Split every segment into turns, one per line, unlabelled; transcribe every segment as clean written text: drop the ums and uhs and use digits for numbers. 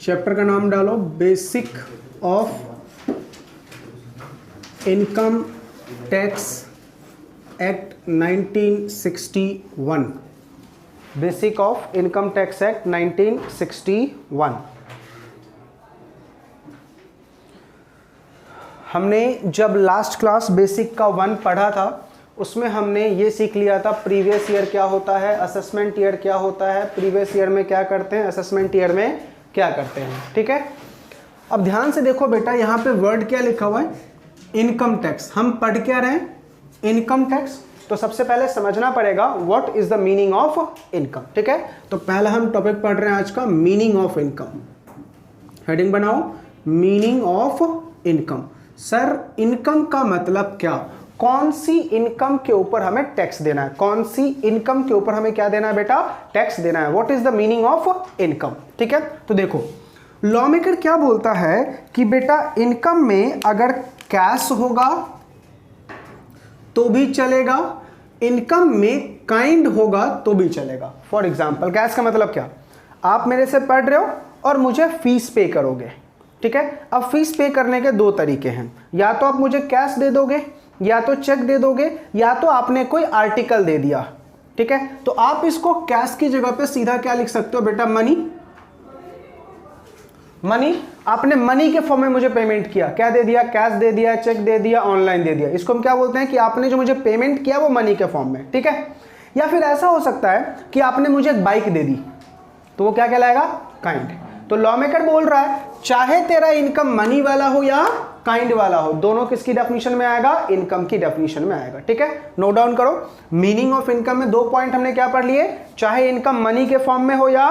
Chapter का नाम डालो basic of income tax act 1961। Basic of income tax act 1961। हमने जब लास्ट क्लास बेसिक का 1 पढ़ा था उसमें हमने ये सीख लिया था प्रीवियस ईयर क्या होता है, असेसमेंट ईयर क्या होता है, प्रीवियस ईयर में क्या करते हैं, असेसमेंट ईयर में क्या करते हैं। ठीक है, अब ध्यान से देखो बेटा, यहाँ पे वर्ड क्या लिखा हुआ है, इनकम टैक्स। हम पढ़ क्या रहे हैं, इनकम टैक्स। तो सबसे पहले समझना पड़ेगा what is the meaning of income. ठीक है, तो पहला हम टॉपिक पढ़ रहे हैं आज का, मीनिंग ऑफ इनकम। हेडिंग बनाओ, meaning of income. Sir income का मतलब क्या, कौन सी इनकम के ऊपर हमें टैक्स देना है, कौन सी इनकम के ऊपर हमें क्या देना है बेटा, टैक्स देना है। What is the meaning of income. ठीक है, तो देखो लॉ मेकर क्या बोलता है कि बेटा इनकम में अगर कैश होगा तो भी चलेगा, इनकम में काइंड होगा तो भी चलेगा। फॉर एग्जाम्पल कैश का मतलब क्या, आप मेरे से पढ़ रहे हो और मुझे फीस पे करोगे। ठीक है, अब फीस पे करने के 2 तरीके हैं, या तो आप मुझे कैश दे दोगे, या तो चेक दे दोगे, या तो आपने कोई आर्टिकल दे दिया। ठीक है, तो आप इसको कैश की जगह पे सीधा क्या लिख सकते हो बेटा, मनी। मनी, आपने मनी के फॉर्म में मुझे पेमेंट किया, क्या दे दिया, कैश दे दिया, चेक दे दिया, ऑनलाइन दे दिया। इसको हम क्या बोलते हैं कि आपने जो मुझे पेमेंट किया वो मनी के फॉर्म में। ठीक है, या फिर ऐसा हो सकता है कि आपने मुझे एक बाइक दे दी, तो वो क्या कहलाएगा, काइंड। तो लॉ मेकर बोल रहा है चाहे तेरा इनकम मनी वाला हो या काइंड वाला हो, दोनों किसकी डेफिनेशन में आएगा, इनकम की डेफिनेशन में आएगा। ठीक है, नोट डाउन करो। मीनिंग ऑफ इनकम में 2 पॉइंट हमने क्या पढ़ लिए, चाहे इनकम मनी के फॉर्म में हो या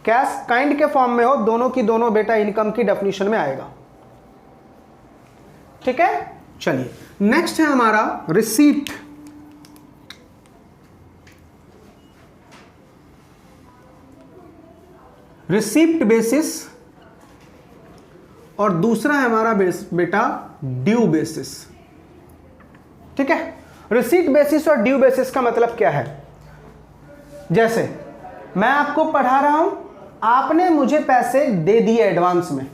कैश काइंड के फॉर्म में हो, दोनों की दोनों बेटा इनकम की डेफिनेशन में आएगा। ठीक है, चलिए नेक्स्ट है हमारा रिसीट। रिसिप्ट बेसिस और दूसरा है हमारा बेटा ड्यू बेसिस। ठीक है, रिसीट बेसिस और ड्यू बेसिस का मतलब क्या है, जैसे मैं आपको पढ़ा रहा हूं, आपने मुझे पैसे दे दिए एडवांस में,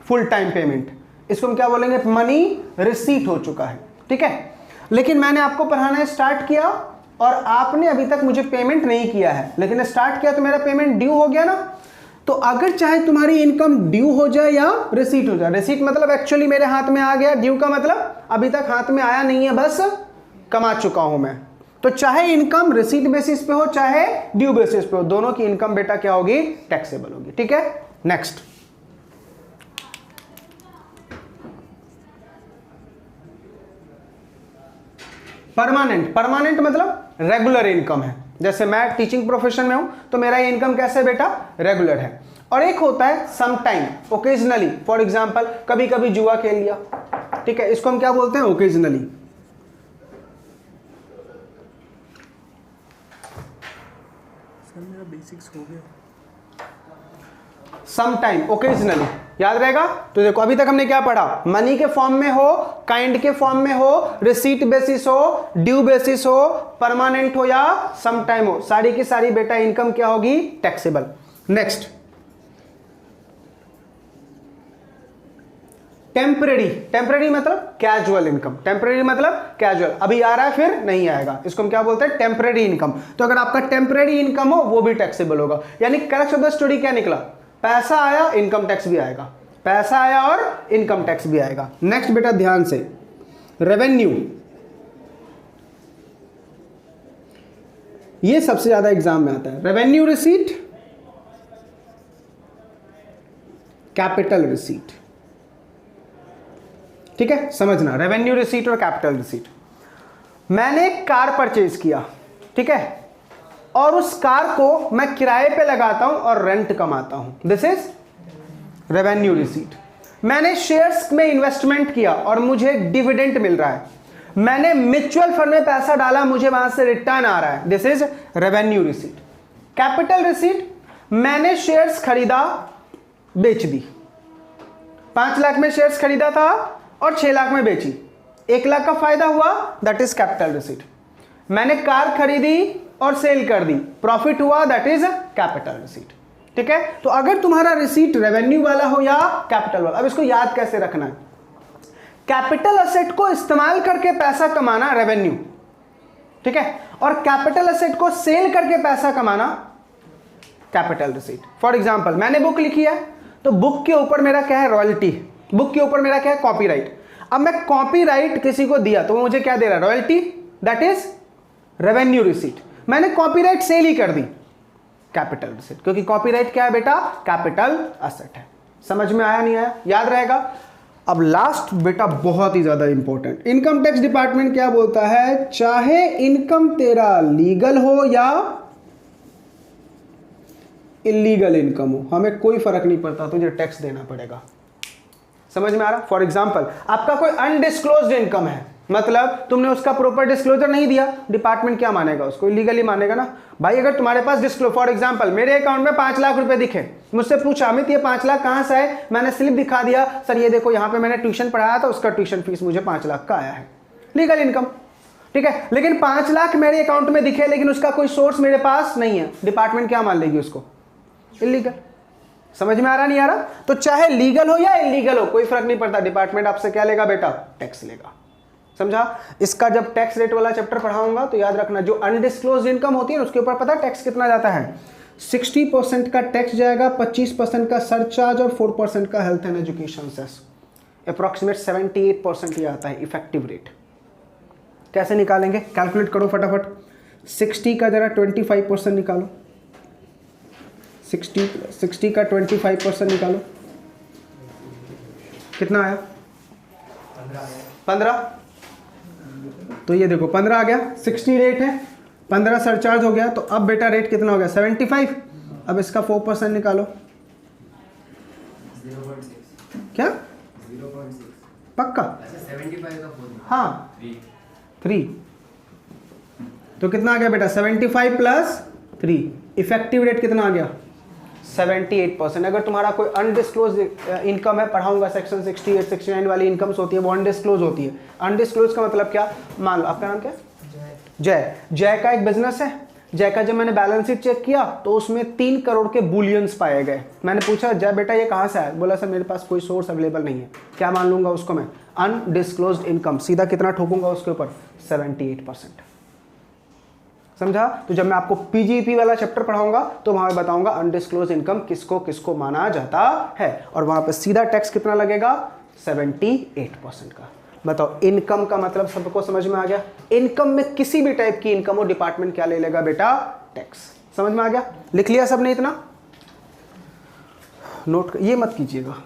फुल टाइम पेमेंट, इसको हम क्या बोलेंगे, मनी रिसीट हो चुका है। ठीक है, लेकिन मैंने आपको पढ़ाना स्टार्ट किया और आपने अभी तक मुझे पेमेंट नहीं किया है, लेकिन स्टार्ट किया तो मेरा पेमेंट ड्यू हो गया ना। तो अगर चाहे तुम्हारी इनकम ड्यू हो जाए या रिसीट हो जाए, रिसीट मतलब एक्चुअली मेरे हाथ में आ गया, ड्यू का मतलब अभी तक हाथ में आया नहीं है, बस कमा चुका हूं मैं। तो चाहे इनकम रिसीट बेसिस पे हो चाहे ड्यू बेसिस पे हो, दोनों की इनकम बेटा क्या होगी, टैक्सेबल होगी। ठीक है, नेक्स्ट परमानेंट। परमानेंट मतलब रेगुलर इनकम है, जैसे मैं टीचिंग प्रोफेशन में हूं तो मेरा इनकम कैसे है बेटा, रेगुलर है। और एक होता है some time, occasionally. For example कभी कभी जुआ खेल लिया, ठीक है, इसको हम क्या बोलते हैं, ओकेजनली।
सर मेरा बेसिक्स हो गया।
सम टाइम, ओकेजनली, याद रहेगा। तो देखो अभी तक हमने क्या पढ़ा, मनी के फॉर्म में हो, काइंड के फॉर्म में हो, रिसीट बेसिस हो, ड्यू बेसिस हो, परमानेंट हो या सम टाइम हो, सारी की सारी बेटा इनकम क्या होगी, टैक्सेबल। Next temporary. टेम्परेरी मतलब कैजुअल इनकम, टेम्परेरी मतलब कैजुअल, अभी आ रहा है फिर नहीं आएगा, इसको हम क्या बोलते हैं, टेम्परेरी इनकम। तो अगर आपका टेम्परेरी इनकम हो वो भी टैक्सेबल होगा। यानी करेक्ट ऑफ द स्टोरी क्या निकला, पैसा आया इनकम टैक्स भी आएगा, पैसा आया और इनकम टैक्स भी आएगा। नेक्स्ट बेटा ध्यान से, रेवेन्यू। ये सबसे ज्यादा एग्जाम में आता है, रेवेन्यू रिसीट, कैपिटल रिसीट। ठीक है, समझना, रेवेन्यू रिसीट और कैपिटल रिसीट। मैंने एक कार परचेज किया, ठीक है, और उस कार को मैं किराए पे लगाता हूं और रेंट कमाता हूं, दिस इज रेवेन्यू रिसीट। मैंने शेयर्स में इन्वेस्टमेंट किया और मुझे डिविडेंड मिल रहा है। मैंने म्यूचुअल फंड में पैसा डाला, मुझे वहां से रिटर्न आ रहा है, this is revenue receipt. Capital receipt, मैंने शेयर्स खरीदा, बेच दी, 5 लाख में शेयर्स खरीदा था और 6 लाख में बेची, 1 लाख का फायदा हुआ, दैट इज कैपिटल रिसीट। मैंने कार खरीदी और सेल कर दी, प्रॉफिट हुआ, दैट इज कैपिटल रिसीट। ठीक है। तो अगर तुम्हारा रिसीट रेवेन्यू वाला हो या कैपिटल वाला, अब इसको याद कैसे रखना है, कैपिटल असेट को इस्तेमाल करके पैसा कमाना रेवेन्यू, ठीक है, और कैपिटल असेट को सेल करके पैसा कमाना कैपिटल रिसीट। फॉर एग्जांपल मैंने बुक लिखी है, तो बुक के ऊपर मेरा क्या है, रॉयल्टी, बुक के ऊपर मेरा क्या है, कॉपीराइट। अब मैं कॉपीराइट किसी को दिया तो वो मुझे क्या दे रहा है, royalty, that is revenue receipt. मैंने कॉपीराइट सेल ही कर दी, कैपिटल रिसीट, क्योंकि कॉपीराइट क्या है बेटा, कैपिटल असेट है। समझ में आया नहीं आया, याद रहेगा। अब लास्ट बेटा बहुत ही ज्यादा इंपॉर्टेंट, इनकम टैक्स डिपार्टमेंट क्या बोलता है, चाहे इनकम तेरा लीगल हो या इलीगल इनकम हो, हमें कोई फर्क नहीं पड़ता, तुझे टैक्स देना पड़ेगा। समझ में आ रहा। फॉर एग्जाम्पल आपका कोई अनडिस्क्लोज्ड इनकम है, मतलब तुमने उसका प्रॉपर डिस्क्लोजर नहीं दिया, डिपार्टमेंट क्या मानेगा, उसको इलीगली मानेगा ना। भाई अगर तुम्हारे पास डिस्क्लोज, फॉर एग्जांपल मेरे अकाउंट में 5 लाख रुपए दिखे, मुझसे पूछा अमित ये 5 लाख कहां से आए, मैंने स्लिप दिखा दिया, सर ये देखो यहाँ पे मैंने ट्यूशन पढ़ाया था, उसका ट्यूशन फीस मुझे 5 लाख का आया है, लीगल इनकम, ठीक है। लेकिन 5 लाख मेरे अकाउंट में दिखे, लेकिन उसका कोई सोर्स मेरे पास नहीं है, डिपार्टमेंट क्या मान लेगी उसको, इलीगल। समझ में आ रहा नहीं आ रहा। तो चाहे लीगल हो या इलीगल हो कोई फर्क नहीं पड़ता, डिपार्टमेंट आपसे क्या लेगा बेटा, टैक्स लेगा। समझा। इसका जब टैक्स रेट वाला चैप्टर पढ़ाऊंगा तो याद रखना, जो अनडिस्क्लोज्ड इनकम होती है उसके ऊपर पता है टैक्स कितना जाता है, 60% का टैक्स जाएगा, 25% का सरचार्ज और 4% का health and education cess, approximate 78% ये आता है इफेक्टिव रेट। कैसे निकालेंगे, कैलकुलेट करो फटाफट, 60 का जरा 25% निकालो, 60 का 25% निकालो, कितना आया, 15। तो ये देखो 15 आ गया, 60 रेट है, 15 सरचार्ज हो गया, तो अब बेटा रेट कितना हो गया, 75। अब इसका 4% निकालो,
0.6
क्या
0.6
पक्का,
75 का 4,
हाँ 3, तो कितना आ गया बेटा 75 प्लस 3, इफेक्टिव रेट कितना आ गया 78%। अगर तुम्हारा कोई अनडिस्क्लोज इनकम है, पढ़ाऊंगा सेक्शन 68 69 वाली इनकम्स होती है वो अनडिस्क्लोज होती है। अनडिस्क्लोज का मतलब क्या, मान लो आपका नाम क्या है, जय का एक बिजनेस है, जय का जब मैंने बैलेंस शीट चेक किया तो उसमें 3 करोड़ के बुलियंस पाए गए। मैंने पूछा जय बेटा ये कहाँ से आया, बोला सर मेरे पास कोई सोर्स अवेलेबल नहीं है। क्या मान लूंगा उसको मैं, अनडिस्क्लोज्ड इनकम, सीधा कितना ठोकूंगा उसके ऊपर, 78%। समझा। तो जब मैं आपको पीजीपी वाला चैप्टर पढ़ाऊंगा तो वहां पे बताऊंगा अनडिस्क्लोज इनकम किसको किसको माना जाता है, और वहां पे सीधा टैक्स कितना लगेगा, 78% का। बताओ इनकम का मतलब सबको समझ में आ गया। इनकम में किसी भी टाइप की इनकम हो, डिपार्टमेंट क्या ले लेगा बेटा, टैक्स। समझ में आ गया, लिख लिया सबने इतना, नोट ये मत कीजिएगा,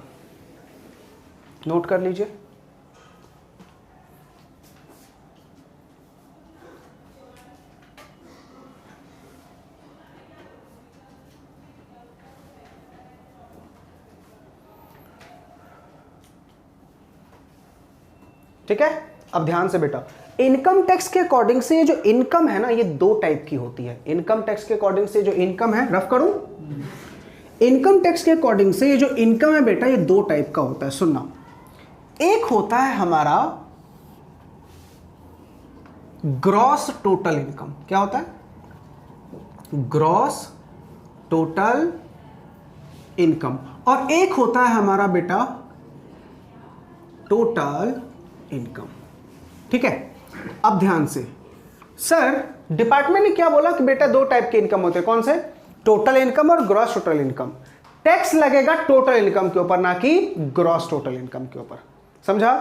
नोट कर लीजिए। ठीक है। अब ध्यान से बेटा, इनकम टैक्स के अकॉर्डिंग से ये जो इनकम है ना, ये 2 टाइप की होती है। इनकम टैक्स के अकॉर्डिंग से जो इनकम है, रफ करूं, इनकम टैक्स के अकॉर्डिंग से ये जो इनकम है बेटा, ये 2 टाइप का होता है। सुनना, एक होता है हमारा ग्रॉस टोटल इनकम। क्या होता है, ग्रॉस टोटल इनकम, और एक होता है हमारा बेटा टोटल इनकम। ठीक है। अब ध्यान से, सर डिपार्टमेंट ने क्या बोला कि बेटा 2 टाइप के इनकम होते हैं, कौन से, टोटल इनकम और ग्रॉस टोटल इनकम। टैक्स लगेगा टोटल इनकम के ऊपर, ना कि ग्रॉस टोटल इनकम के ऊपर। समझा।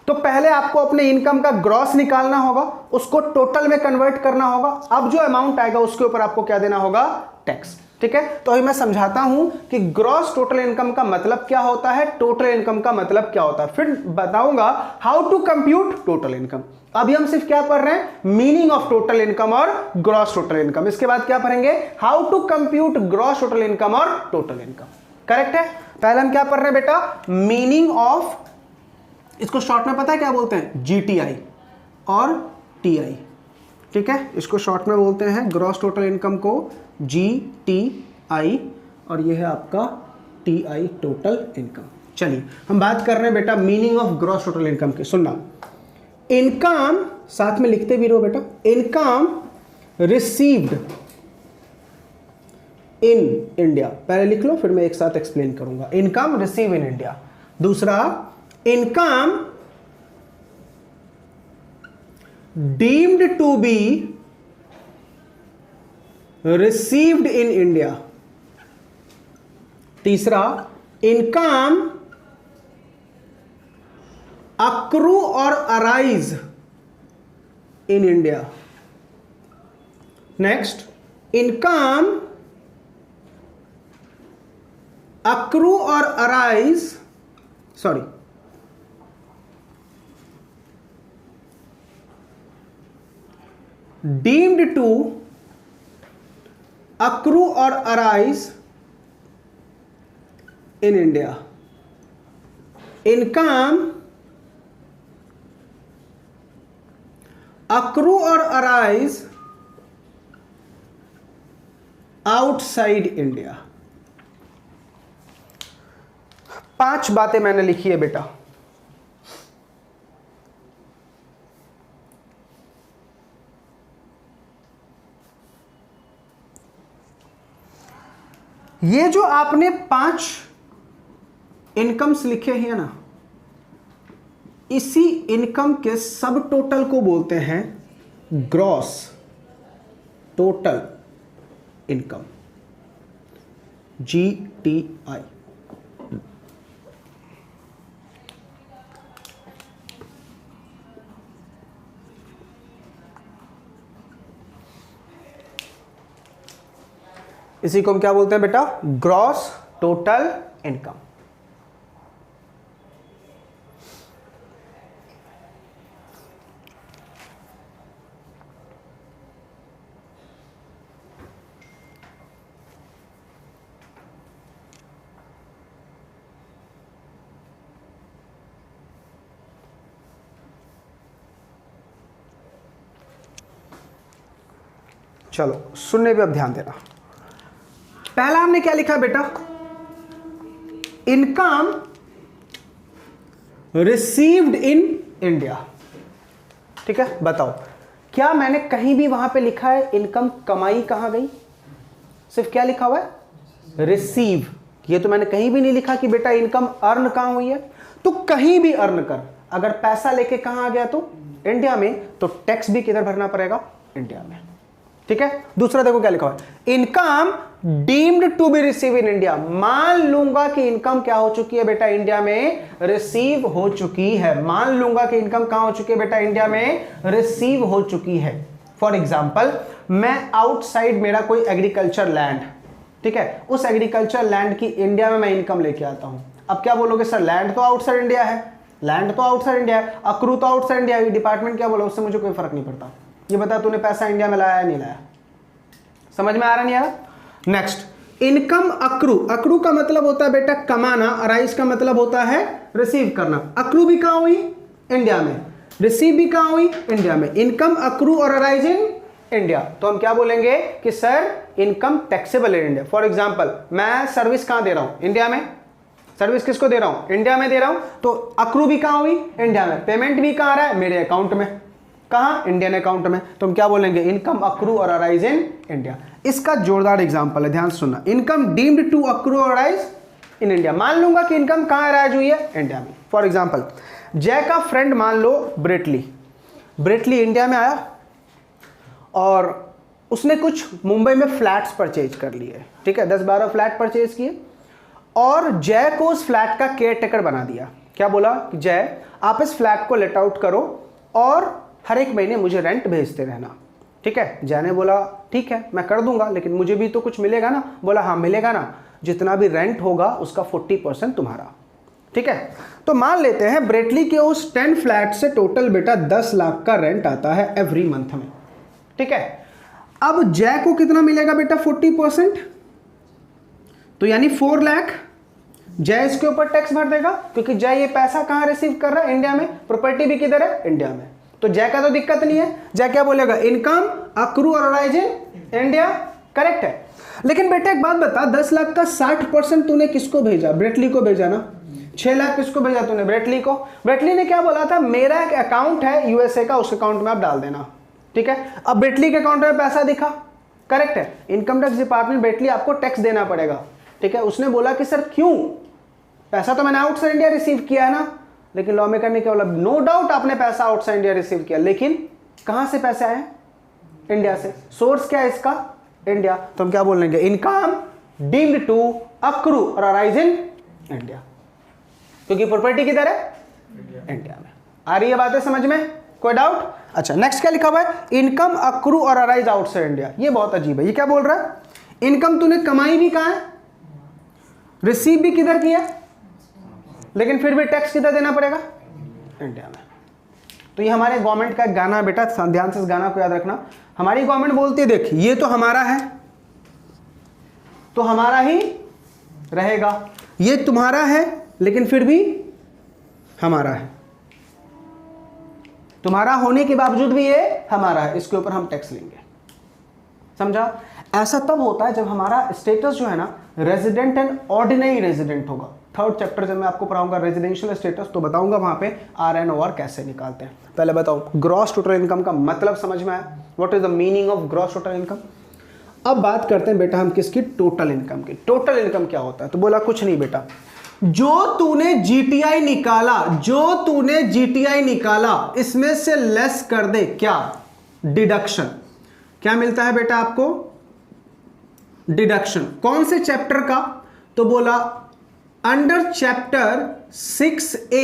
तो पहले आपको अपने इनकम का ग्रॉस निकालना होगा, उसको टोटल में कन्वर्ट करना होगा, अब जो अमाउंट आएगा उसके ऊपर आपको क्या देना होगा, टैक्स। ठीक है। तो अभी मैं समझाता हूं कि ग्रॉस टोटल इनकम का मतलब क्या होता है, टोटल इनकम का मतलब क्या होता है, फिर बताऊंगा how to compute total income. अभी हम सिर्फ क्या पढ़ रहे हैं, मीनिंग ऑफ टोटल इनकम और ग्रॉस टोटल इनकम। इसके बाद क्या पढ़ेंगे, how to compute gross total income और टोटल इनकम। करेक्ट है। पहले हम क्या पढ़ रहे हैं बेटा, मीनिंग ऑफ, इसको शॉर्ट में पता है क्या बोलते हैं, जीटीआई और टीआई। ठीक है। इसको शॉर्ट में बोलते हैं ग्रॉस टोटल इनकम को GTI, और ये है आपका TI टोटल इनकम। चलिए हम बात कर रहे हैं बेटा meaning of gross total income की। सुनना, इनकम, साथ में लिखते भी रहो बेटा, इनकम रिसीव्ड इन इंडिया, पहले लिख लो फिर मैं एक साथ एक्सप्लेन करूंगा। Income receive in India. दूसरा, income deemed to be received in India. तीसरा, income accrue or arise in India. Next, income accrue or arise, sorry, deemed to accrue or arise in India. Income accrue or arise outside India. 5 बातें मैंने लिखी है बेटा। ये जो आपने 5 incomes लिखे हैं ना, इसी इनकम के सब टोटल को बोलते हैं ग्रॉस टोटल इनकम, GTI। इसी को हम क्या बोलते हैं बेटा? Gross total income. चलो सुनने पे अब ध्यान देना। पहला हमने क्या लिखा बेटा? Income received in India. ठीक है, बताओ क्या मैंने कहीं भी वहां पे लिखा है इनकम कमाई कहां गई? सिर्फ क्या लिखा हुआ है? रिसीव। ये तो मैंने कहीं भी नहीं लिखा कि बेटा इनकम अर्न कहां हुई है। तो कहीं भी अर्न कर, अगर पैसा लेके कहां आ गया तो इंडिया में, तो टैक्स भी किधर भरना पड़ेगा? इंडिया में। ठीक है, दूसरा देखो क्या लिखा हुआ है? Income deemed to be receive in India. मान लूंगा कि इनकम क्या हो चुकी है बेटा? इंडिया में रिसीव हो चुकी है। मान लूंगा कि इनकम कहां हो चुकी है बेटा? इंडिया में रिसीव हो चुकी है। फॉर एग्जाम्पल, मैं आउटसाइड मेरा कोई एग्रीकल्चर लैंड, ठीक है, उस एग्रीकल्चर लैंड की इंडिया में मैं इनकम लेके आता हूं। अब क्या बोलोगे सर, लैंड तो आउटसाइड इंडिया है, लैंड तो आउटसाइड इंडिया है, अक्रू तो आउटसाइड इंडिया है, डिपार्टमेंट क्या बोला उससे मुझे कोई फर्क नहीं पड़ता। ये बता तूने पैसा इंडिया में लाया नहीं लाया? समझ में आ रहा नहीं आ रहा? Next, income accrue. अक्रू का मतलब होता है बेटा कमाना, अराइज का मतलब होता है रिसीव करना। अक्रू भी कहां हुई? इंडिया में। रिसीव भी कहां हुई? इंडिया में। Income accrue or arise in India. तो हम क्या बोलेंगे कि sir income taxable in India. For example, मैं सर्विस कहां दे रहा हूं? इंडिया में। सर्विस किसको दे रहा हूं? इंडिया में दे रहा हूं। तो अक्रू भी कहां हुई? इंडिया में। पेमेंट भी कहां आ रहा है? मेरे अकाउंट में। कहां? इंडियन अकाउंट में। तो हम क्या बोलेंगे? Income accrue or arise in India. इसका जोरदार एग्जांपल है, ध्यान से सुनना। Income deemed to accrue or arise in India. मान लूंगा कि इनकम कहां अराइज हुई है? इंडिया में। फॉर एग्जांपल, जय का फ्रेंड मान लो ब्रेटली। ब्रेटली इंडिया में आया और उसने कुछ मुंबई में फ्लैट्स परचेज कर लिए, ठीक है, 10-12 फ्लैट परचेज किए और जय को उस फ्लैट का केयर टेकर बना दिया। क्या बोला कि जय आप इस फ्लैट को लेट आउट करो और हर एक महीने मुझे रेंट भेजते रहना। ठीक है, जय ने बोला ठीक है मैं कर दूंगा, लेकिन मुझे भी तो कुछ मिलेगा ना। बोला हाँ मिलेगा ना, जितना भी रेंट होगा उसका 40% तुम्हारा। ठीक है, तो मान लेते हैं ब्रेटली के उस 10 फ्लैट से टोटल बेटा 10 लाख का रेंट आता है एवरी मंथ में। ठीक है, अब जय को कितना मिलेगा बेटा? 40%, तो यानी 4 लाख। जय इसके ऊपर टैक्स भर देगा क्योंकि जय ये पैसा कहां रिसीव कर रहा है? इंडिया में। प्रॉपर्टी भी किधर है? इंडिया में। तो जय का तो दिक्कत नहीं है। जय क्या बोलेगा? Income accrue or arise in India. Correct है। लेकिन बेटा एक बात बता, 10 लाख का 60% तूने किसको भेजा? ब्रेटली को भेजा ना। 6 लाख किसको भेजा तूने? ब्रेटली को। ब्रेटली ने क्या बोला था? मेरा एक अकाउंट है यूएसए का, उस अकाउंट में आप डाल देना। ठीक है, अब ब्रेटली के अकाउंट में पैसा दिखा, करेक्ट है। इनकम टैक्स डिपार्टमेंट बेटली आपको टैक्स देना पड़ेगा, ठीक है। उसने बोला कि सर क्यों, पैसा तो मैंने आउटसाइड इंडिया रिसीव किया है ना, लेकिन लॉ मेकर ने क्या बोला, नो डाउट आपने पैसा आउटसाइड इंडिया रिसीव किया, लेकिन कहां से पैसे आए, इंडिया से। सोर्स क्या है इसका, इंडिया। तो हम क्या बोलेंगे, income deemed to accrue or arise in India, क्योंकि प्रॉपर्टी किधर है, इंडिया में। आ रही है बातें समझ में, कोई डाउट? अच्छा, नेक्स्ट क्या लिखा हुआ है, income accrue or arise outside India. ये बहुत अजीब है, ये क्या बोल रहा है, इनकम तूने कमाई भी कहां है, रिसीव भी किधर किया, लेकिन फिर भी टैक्स किधर देना पड़ेगा, इंडिया में। तो ये हमारे गवर्नमेंट का एक गाना है बेटा, ध्यान से इस गाना को याद रखना। हमारी गवर्नमेंट बोलती है देख ये तो हमारा है, तो हमारा ही रहेगा, ये तुम्हारा है लेकिन फिर भी हमारा है, तुम्हारा होने के बावजूद भी ये हमारा है, इसके ऊपर हम टैक्स लेंगे। समझा? ऐसा तब होता है जब हमारा स्टेटस जो है ना रेजिडेंट एंड ऑर्डिनरी रेजिडेंट होगा। थर्ड चैप्टर जब मैं आपको पढ़ाऊंगा रेजिडेंशियल स्टेटस, तो बताऊंगा वहां पे RNOR कैसे निकालते हैं। पहले बताओ, ग्रॉस टोटल इनकम का मतलब समझ में आया, what is the meaning of gross total income. अब बात करते हैं बेटा हम किसकी, टोटल इनकम की। टोटल इनकम क्या होता है, तो बोला कुछ नहीं बेटा, जो तूने GTI निकाला, जो तूने GTI निकाला इसमें से लेस कर दे, क्या, डिडक्शन। क्या मिलता है बेटा आपको, डिडक्शन। कौन से चैप्टर का, तो बोला under chapter 6A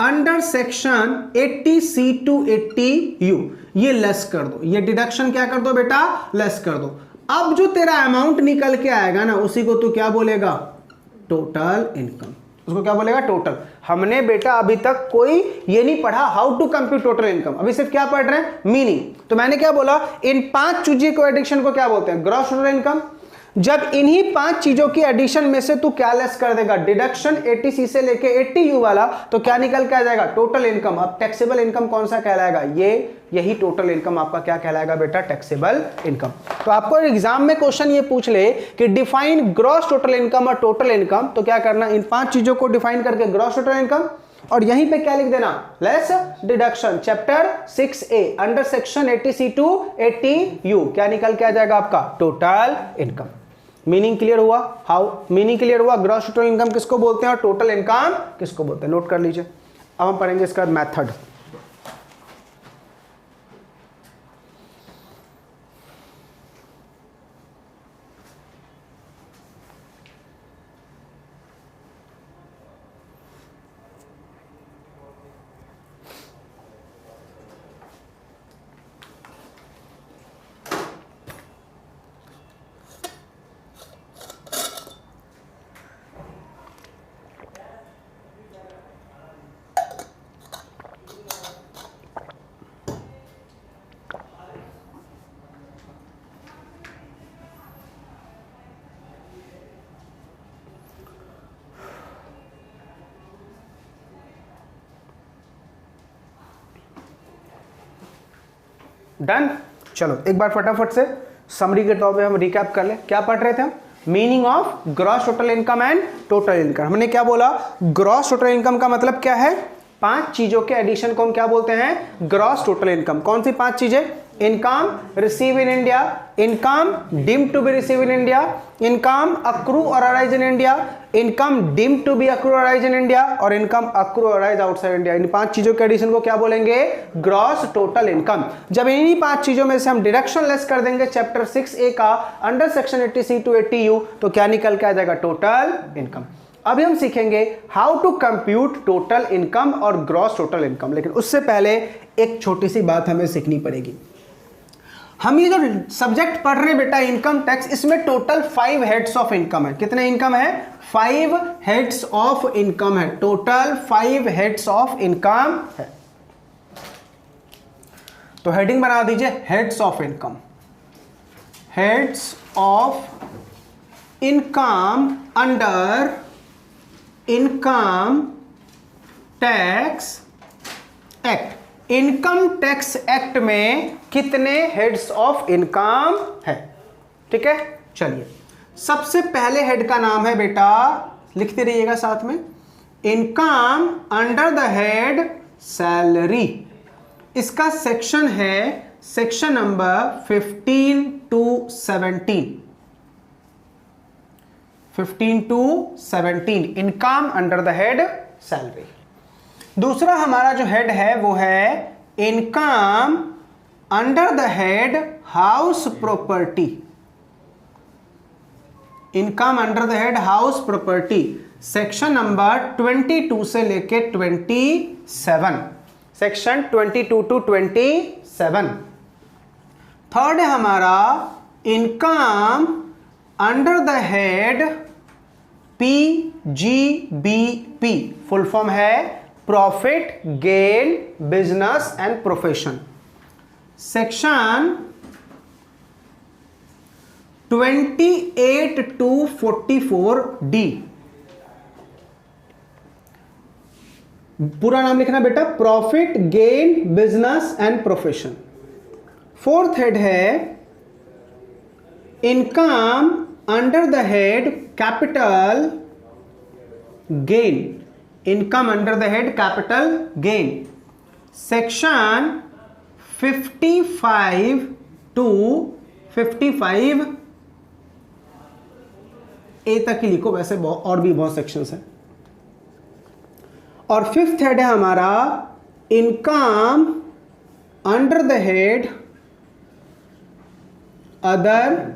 under section 80C to 80U, ये लेस कर दो, ये डिडक्शन क्या कर दो बेटा, लेस कर दो। अब जो तेरा अमाउंट निकल के आएगा ना, उसी को तू क्या बोलेगा, टोटल इनकम। उसको क्या बोलेगा, टोटल। हमने बेटा अभी तक कोई ये नहीं पढ़ा how to compute total income, अभी सिर्फ क्या पढ़ रहे हैं, मीनिंग। तो मैंने क्या बोला, इन 5 चीजों को एडिशन को क्या बोलते हैं, ग्रॉस टोटल इनकम। जब इन्हीं 5 चीजों की एडिशन में से तू क्या लेस कर देगा, डिडक्शन 80C से लेके 80U वाला, तो क्या निकल के आ जाएगा, टोटल इनकम। अब टैक्सेबल इनकम कौन सा कहलाएगा, यही टोटल इनकम आपका क्या कहलाएगा बेटा, टैक्सेबल इनकम। तो आपको एग्जाम में क्वेश्चन ये पूछ ले कि डिफाइन ग्रॉस टोटल इनकम और टोटल इनकम, तो क्या करना, इन 5 चीजों को डिफाइन करके ग्रॉस टोटल इनकम, और यहीं पे क्या लिख देना, less deduction, chapter 6A under section 80C to 80U, क्या निकल के आ जाएगा आपका, टोटल इनकम। मीनिंग क्लियर हुआ, हाउ मीनिंग क्लियर हुआ, ग्रॉस टोटल इनकम किसको बोलते हैं और टोटल इनकम किसको बोलते हैं, नोट कर लीजिए। अब हम पढ़ेंगे इसका मेथड। डन। चलो एक बार फटाफट से समरी के तौर पे हम रिकैप कर ले, क्या पढ़ रहे थे हम, meaning of gross total income and total income. हमने क्या बोला, ग्रॉस टोटल इनकम का मतलब क्या है, 5 चीजों के एडिशन को हम क्या बोलते हैं, ग्रॉस टोटल इनकम। कौन सी 5 चीजें, income receive in India, income deemed to be receive in India, income accrue or arise in India, income deemed to be accrue or arise in India, और income accrue or arise outside India. इन 5 चीजों के addition को क्या बोलेंगे, gross total income. जब इन्हीं 5 चीजों में से हम डिडक्शन लेस कर देंगे चैप्टर 6A का under section 80C to 80U, तो क्या निकल के आ जाएगा, टोटल इनकम। अभी हम सीखेंगे how to compute total income और ग्रॉस टोटल इनकम, लेकिन उससे पहले एक छोटी सी बात हमें सीखनी पड़ेगी। हम ये जो सब्जेक्ट पढ़ रहे हैं बेटा इनकम टैक्स, इसमें टोटल 5 हेड्स ऑफ इनकम है। कितने इनकम है, 5 हेड्स ऑफ इनकम है, टोटल 5 हेड्स ऑफ इनकम है। तो हेडिंग बना दीजिए, heads of income, heads of income under income tax act. Income tax act में कितने हेड्स ऑफ इनकम है, ठीक है। चलिए सबसे पहले हेड का नाम है बेटा, लिखते रहिएगा साथ में, income under the head salary. इसका सेक्शन है section number 15 to 17, 15 to 17 income under the head salary. दूसरा हमारा जो हेड है वो है income under the head house property, income under the head house property, section number 22 से लेके 27, सेक्शन 22 to 27। थर्ड है हमारा income under the head PGBP, full form है profit gain business and profession, section 28 to 44D। पूरा नाम लिखना बेटा, profit gain business and profession. Fourth head है income under the head capital gain, income under the head capital gain, section 55 to 55 A तक ही लिखो, वैसे और भी बहुत सेक्शंस हैं। और फिफ्थ हेड है हमारा income under the head other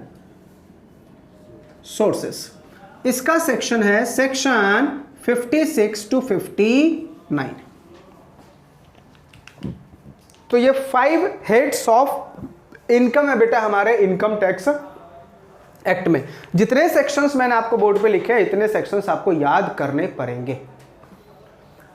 sources, इसका सेक्शन है सेक्शन 56 to 59। तो ये 5 हेड्स ऑफ इनकम है बेटा हमारे इनकम टैक्स एक्ट में। जितने सेक्शंस मैंने आपको बोर्ड पे लिखे हैं इतने सेक्शंस आपको याद करने पड़ेंगे।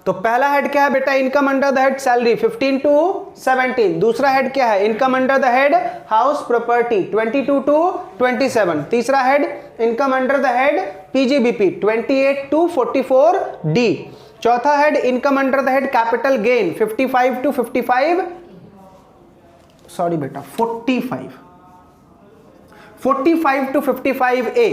तो पहला हेड क्या है बेटा, income under the head salary 15 to 17। दूसरा हेड क्या है, income under the head house property 22 to 27। तीसरा head income under the head PGBP 28 to 44D। चौथा head income under the head capital gain 55 to 55, sorry बेटा 45 to 55A।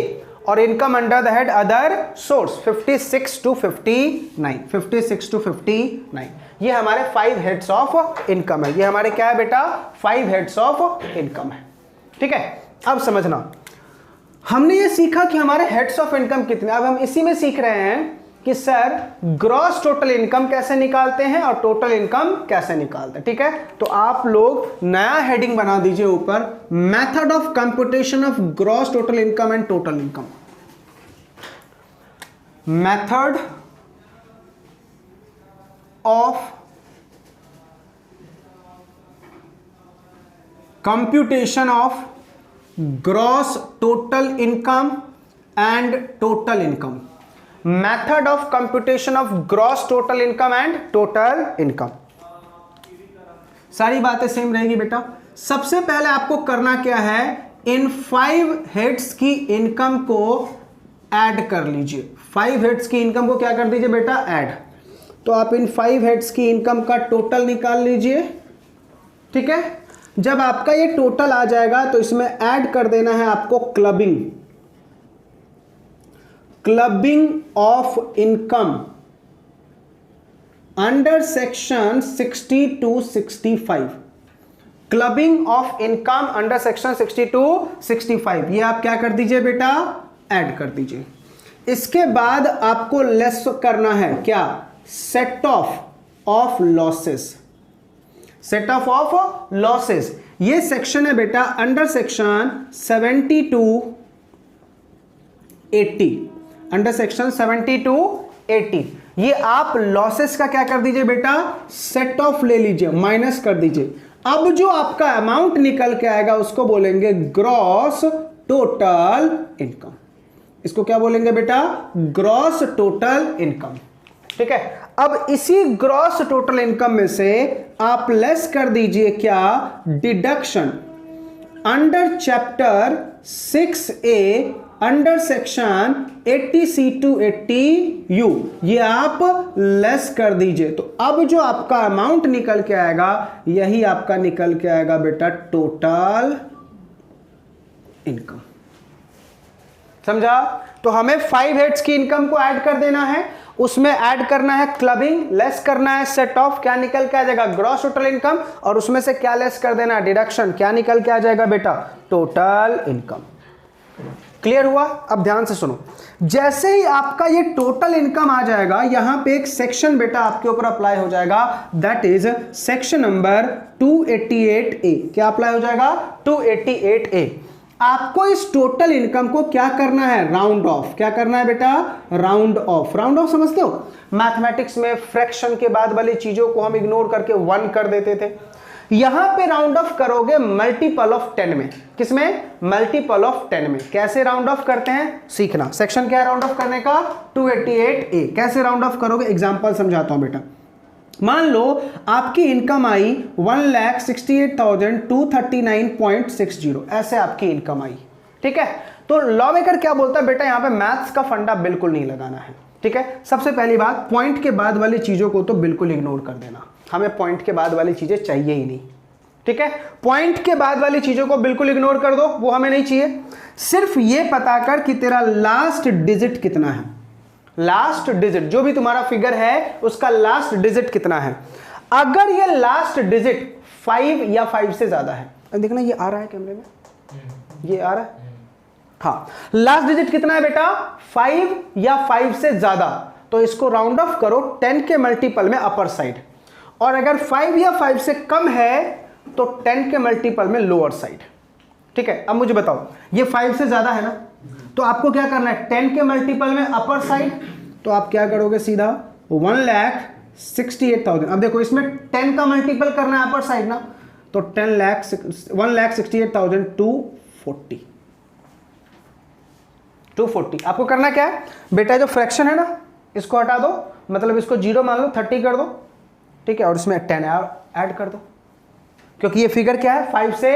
और income under the head other source 56 to 59, 56 to 59। ये हमारे 5 heads of income है। ये हमारे क्या है बेटा, 5 हेड्स ऑफ इनकम है। ठीक है, अब समझना, हमने ये सीखा कि हमारे हेड्स ऑफ इनकम कितने। अब हम इसी में सीख रहे हैं कि सर ग्रॉस टोटल इनकम कैसे निकालते हैं और टोटल इनकम कैसे निकालते हैं। ठीक है, तो आप लोग नया हेडिंग बना दीजिए ऊपर, method of computation of gross total income and total income. Method of computation of gross total income and total income, method of computation of gross total income and total income. सारी बातें same रहेगी बेटा। सबसे पहले आपको करना क्या है, इन 5 हेड्स की इनकम को ऐड कर लीजिए। 5 हेड्स की इनकम को क्या कर दीजिए बेटा, ऐड। तो आप इन 5 हेड्स की इनकम का टोटल निकाल लीजिए। ठीक है, जब आपका ये टोटल आ जाएगा तो इसमें ऐड कर देना है आपको clubbing, clubbing of income under section 60 to 65, clubbing of income under section 60 to 65। ये आप क्या कर दीजिए बेटा, ऐड कर दीजिए। इसके बाद आपको लेस करना है क्या, set of losses, set of losses. ये सेक्शन है बेटा under section 70 to 80, under section 70 to 80। ये आप लॉसेस का क्या कर दीजिए बेटा, सेट ऑफ ले लीजिए, माइनस कर दीजिए। अब जो आपका अमाउंट निकल के आएगा उसको बोलेंगे ग्रॉस टोटल इनकम। इसको क्या बोलेंगे बेटा, ग्रॉस टोटल इनकम। ठीक है, अब इसी ग्रॉस टोटल इनकम में से आप लेस कर दीजिए क्या, deduction under chapter 6A under section 80C to 80U, ये आप लेस कर दीजिए। तो अब जो आपका अमाउंट निकल के आएगा यही आपका निकल के आएगा बेटा टोटल इनकम। समझा? तो हमें 5 हेड्स की इनकम को ऐड कर देना है उसमें ऐड करना है क्लबिंग, लेस करना है सेट ऑफ, क्या निकल के आ जाएगा ग्रॉस टोटल इनकम, और उसमें से क्या लेस कर देना डिडक्शन, क्या निकल के आ जाएगा बेटा टोटल इनकम। क्लियर हुआ? अब ध्यान से सुनो, जैसे ही आपका ये टोटल इनकम आ जाएगा यहां पे एक सेक्शन बेटा आपके ऊपर अप्लाई हो जाएगा, that is section number 288A। क्या अप्लाई हो जाएगा? 288A। आपको इस टोटल इनकम को क्या करना है? Round of. क्या करना है बेटा? Round of. राउंड ऑफ समझते हो? मैथमेटिक्स में फ्रैक्शन के बाद वाली चीजों को हम इग्नोर करके 1 कर देते थे, यहां पे राउंड ऑफ करोगे मल्टीपल ऑफ 10 में। किसमें? मल्टीपल ऑफ 10 में। कैसे राउंड ऑफ करते हैं सीखना। सेक्शन क्या है राउंड ऑफ करने का? 288A। कैसे राउंड ऑफ करोगे? एग्जांपल समझाता हूं बेटा। मान लो आपकी इनकम आई 1,68,239.60, ऐसे आपकी इनकम आई, ठीक है। तो लॉ मेकर क्या बोलता है बेटा, यहां पे मैथ्स का फंडा बिल्कुल नहीं लगाना है, ठीक है। सबसे पहली बात, पॉइंट के बाद वाली चीजों को तो बिल्कुल इग्नोर कर देना, हमें पॉइंट के बाद वाली चीजें चाहिए ही नहीं, ठीक है। पॉइंट के बाद वाली चीजों को बिल्कुल इग्नोर कर दो, वो हमें नहीं चाहिए। सिर्फ ये पता कर कि तेरा लास्ट डिजिट कितना है, लास्ट डिजिट जो भी तुम्हारा फिगर है उसका लास्ट डिजिट कितना है। अगर ये लास्ट डिजिट 5 या 5 से ज्यादा है, देखना ये आ रहा है कैमरे में, ये आ रहा है, हाँ। लास्ट डिजिट कितना है बेटा? 5 या 5 से ज्यादा, तो इसको राउंड ऑफ करो 10 के मल्टीपल में अपर साइड, और अगर 5 या 5 से कम है तो 10 के मल्टीपल में लोअर साइड, ठीक है। अब मुझे बताओ, ये 5 से ज्यादा है ना, तो आपको क्या करना है? 10 के मल्टीपल में अपर साइड, तो आप क्या करोगे सीधा 1,68,000। अब देखो इसमें 10 का मल्टीपल करना है अपर साइड ना, तो 1,68,240। 240 आपको करना क्या है बेटा? जो फ्रैक्शन है ना इसको हटा दो, मतलब इसको 0 मान लो, 30 कर दो, ठीक है, और इसमें 10 ऐड कर दो, क्योंकि ये फिगर क्या है? 5 से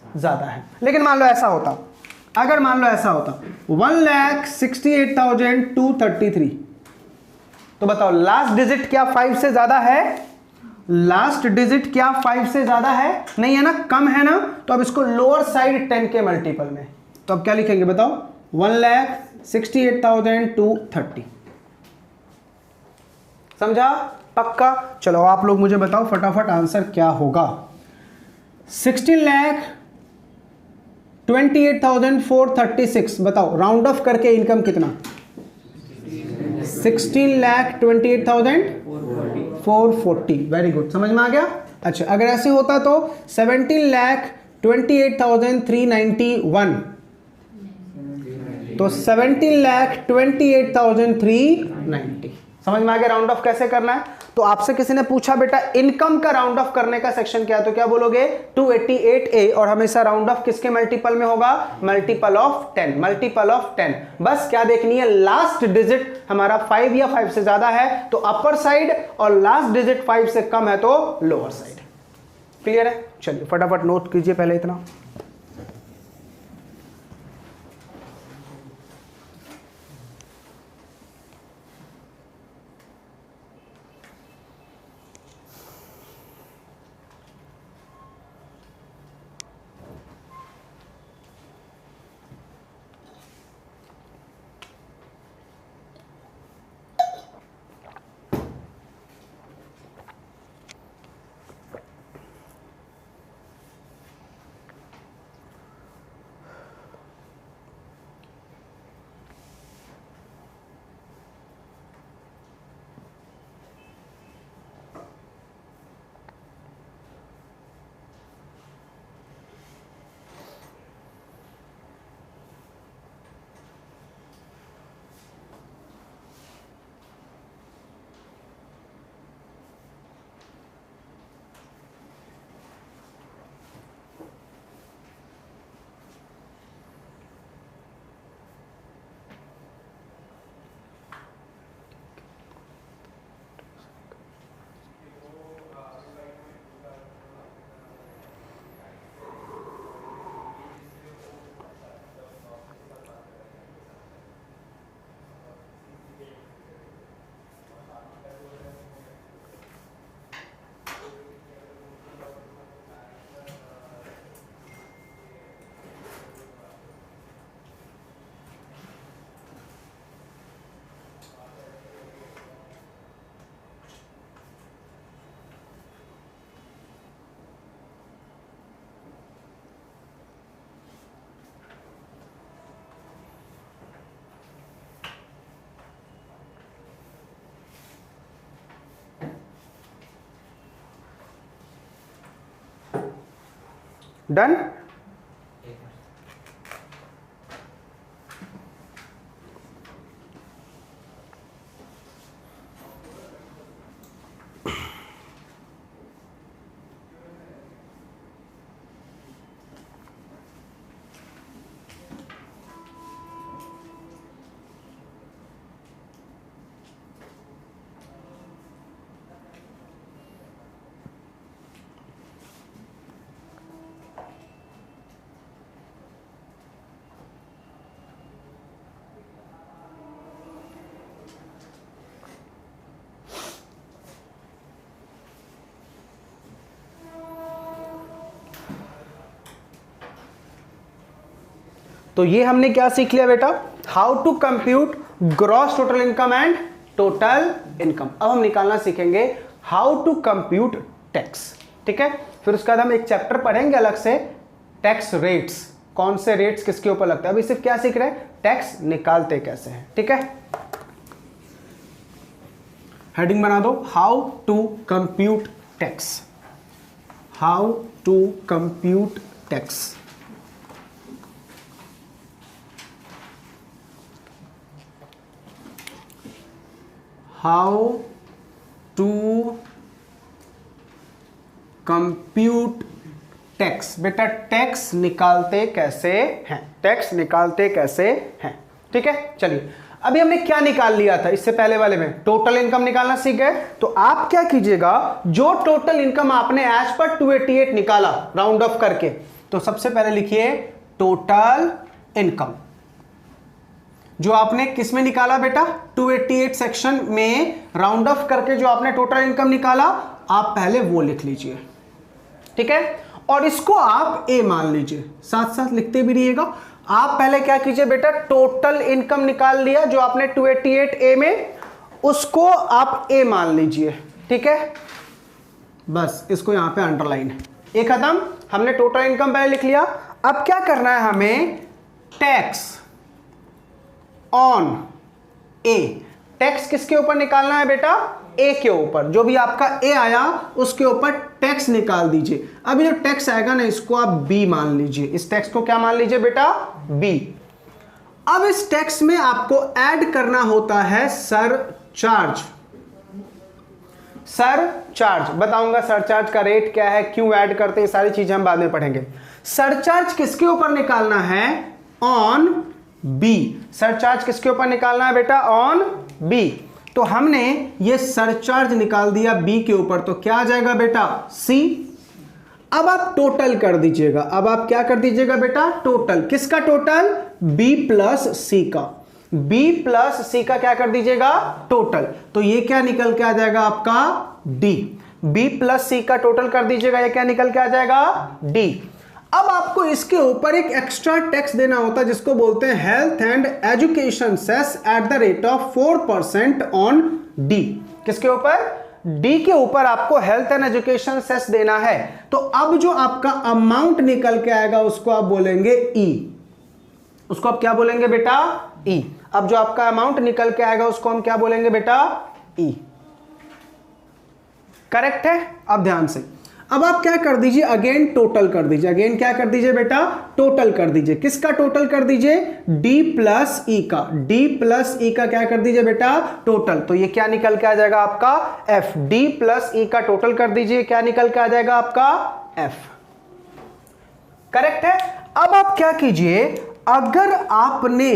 ज्यादा है। लेकिन मान लो ऐसा होता, अगर मान लो ऐसा होता 1,68,233, तो बताओ लास्ट डिजिट क्या 5 से ज्यादा है? लास्ट डिजिट क्या 5 से ज्यादा है? नहीं है ना, कम है ना, तो अब इसको लोअर साइड 10 के मल्टीपल में, तो अब क्या लिखेंगे बताओ? 1,68,230। समझा? पक्का? चलो आप लोग मुझे बताओ फटाफट आंसर क्या होगा। 16,28,436 बताओ, राउंड ऑफ करके इनकम कितना? 16,28,440। वेरी गुड, समझ में आ गया? अच्छा, अगर ऐसे होता तो 17,28,391, तो 17,28,390। समझ में आ गया राउंड ऑफ कैसे करना है? तो आपसे किसी ने पूछा बेटा इनकम का राउंड ऑफ करने का सेक्शन क्या है, तो क्या बोलोगे? 288A, और हमेशा राउंड ऑफ किसके मल्टीपल में होगा? Multiple of 10। मल्टीपल ऑफ 10, बस क्या देखनी है? लास्ट डिजिट हमारा 5 या 5 से ज्यादा है तो अपर साइड, और लास्ट डिजिट 5 से कम है तो लोअर साइड। क्लियर है? चलिए फटाफट नोट कीजिए पहले इतना। डन। तो ये हमने क्या सीख लिया बेटा, how to compute gross total income and total income. अब हम निकालना सीखेंगे हाउ टू कंप्यूट टैक्स, ठीक है। फिर उसके बाद हम एक चैप्टर पढ़ेंगे अलग से, टैक्स रेट्स, कौन से रेट्स किसके ऊपर लगता है। अभी सिर्फ क्या सीख रहे हैं, टैक्स निकालते कैसे हैं, ठीक है। हेडिंग बना दो, how to compute tax, how to compute tax. How to compute tax. बेटा टैक्स निकालते कैसे हैं, टैक्स निकालते कैसे हैं, ठीक है। चलिए अभी हमने क्या निकाल लिया था इससे पहले वाले में, टोटल इनकम निकालना सीख गए। तो आप क्या कीजिएगा, जो टोटल इनकम आपने एज पर 288 निकाला राउंड ऑफ करके, तो सबसे पहले लिखिए टोटल इनकम। जो आपने किस में निकाला बेटा, 288 सेक्शन में राउंड ऑफ करके जो आपने टोटल इनकम निकाला, आप पहले वो लिख लीजिए, ठीक है। और इसको आप ए मान लीजिए, साथ साथ लिखते भी रहिएगा। आप पहले क्या कीजिए बेटा, टोटल इनकम निकाल लिया जो आपने 288 ए में, उसको आप ए मान लीजिए, ठीक है। बस इसको यहां पे अंडरलाइन है, ए खत्म। हमने टोटल इनकम पहले लिख लिया। अब क्या करना है हमें, टैक्स ऑन ए। टैक्स किसके ऊपर निकालना है बेटा, ए के ऊपर। जो भी आपका ए आया उसके ऊपर टैक्स निकाल दीजिए। अभी जो टैक्स आएगा ना, इसको आप बी मान लीजिए। इस टैक्स को क्या मान लीजिए बेटा, बी। अब इस टैक्स में आपको ऐड करना होता है सरचार्ज। सरचार्ज बताऊंगा, सरचार्ज का रेट क्या है, क्यों ऐड करते हैं, सारी चीजें हम बाद में पढ़ेंगे। सरचार्ज किसके ऊपर निकालना है, ऑन बी। सरचार्ज किसके ऊपर निकालना है बेटा, ऑन बी। तो हमने ये सरचार्ज निकाल दिया बी के ऊपर, तो क्या आ जाएगा बेटा, सी। अब आप टोटल कर दीजिएगा। अब आप क्या कर दीजिएगा बेटा, टोटल। किसका टोटल, बी प्लस सी का। बी प्लस सी का क्या कर दीजिएगा, टोटल। तो ये क्या निकल के आ जाएगा आपका, डी। बी प्लस सी का टोटल कर दीजिएगा, ये क्या निकल के आ जाएगा, डी। अब आपको इसके ऊपर एक एक्स्ट्रा टैक्स देना होता है जिसको बोलते हैं health and education cess at the rate of 4% on D. किसके ऊपर, डी के ऊपर आपको हेल्थ एंड एजुकेशन सेस देना है। तो अब जो आपका अमाउंट निकल के आएगा उसको आप बोलेंगे ई। उसको आप क्या बोलेंगे बेटा, ई। अब जो आपका अमाउंट निकल के आएगा उसको हम क्या बोलेंगे बेटा, ई। करेक्ट है। अब ध्यान से, अब आप क्या कर दीजिए, अगेन टोटल कर दीजिए। अगेन क्या कर दीजिए बेटा, टोटल कर दीजिए। किसका टोटल कर दीजिए, डी प्लस ई का। डी प्लस ई का क्या कर दीजिए बेटा, टोटल। तो ये क्या निकल के आ जाएगा आपका, एफ। डी प्लस ई का टोटल कर दीजिए, क्या निकल के आ जाएगा आपका, एफ। करेक्ट है। अब आप क्या कीजिए, अगर आपने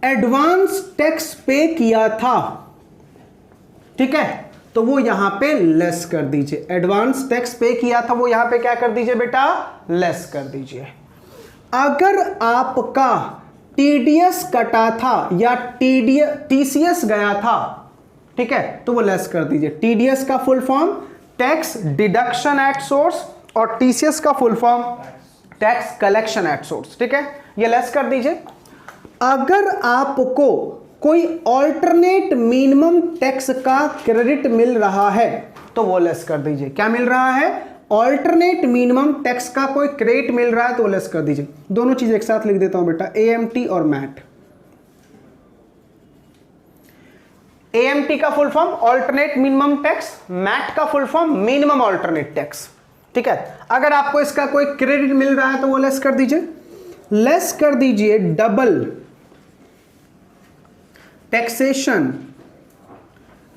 एडवांस टैक्स पे किया था, ठीक है, तो वो यहां पे लेस कर दीजिए। एडवांस टैक्स पे किया था वो यहां पे क्या कर दीजिए बेटा, लेस कर दीजिए। अगर आपका टीडीएस कटा था या टीसीएस गया था, ठीक है, तो वो लेस कर दीजिए। टीडीएस का full form tax deduction at source और टीसीएस का full form tax collection at source, ठीक है, ये लेस कर दीजिए। अगर आपको कोई ऑल्टरनेट मिनिमम टैक्स का क्रेडिट मिल रहा है तो वो लेस कर दीजिए। क्या मिल रहा है, ऑल्टरनेट मिनिमम टैक्स का कोई क्रेडिट मिल रहा है तो वो लेस कर दीजिए। दोनों चीज एक साथ लिख देता हूं बेटा, एएमटी और मैट। एएमटी का full form alternate minimum tax, MAT का full form minimum alternate tax. ठीक है। अगर आपको इसका कोई क्रेडिट मिल रहा है तो वो लेस कर दीजिए, लेस कर दीजिए डबल टैक्सेशन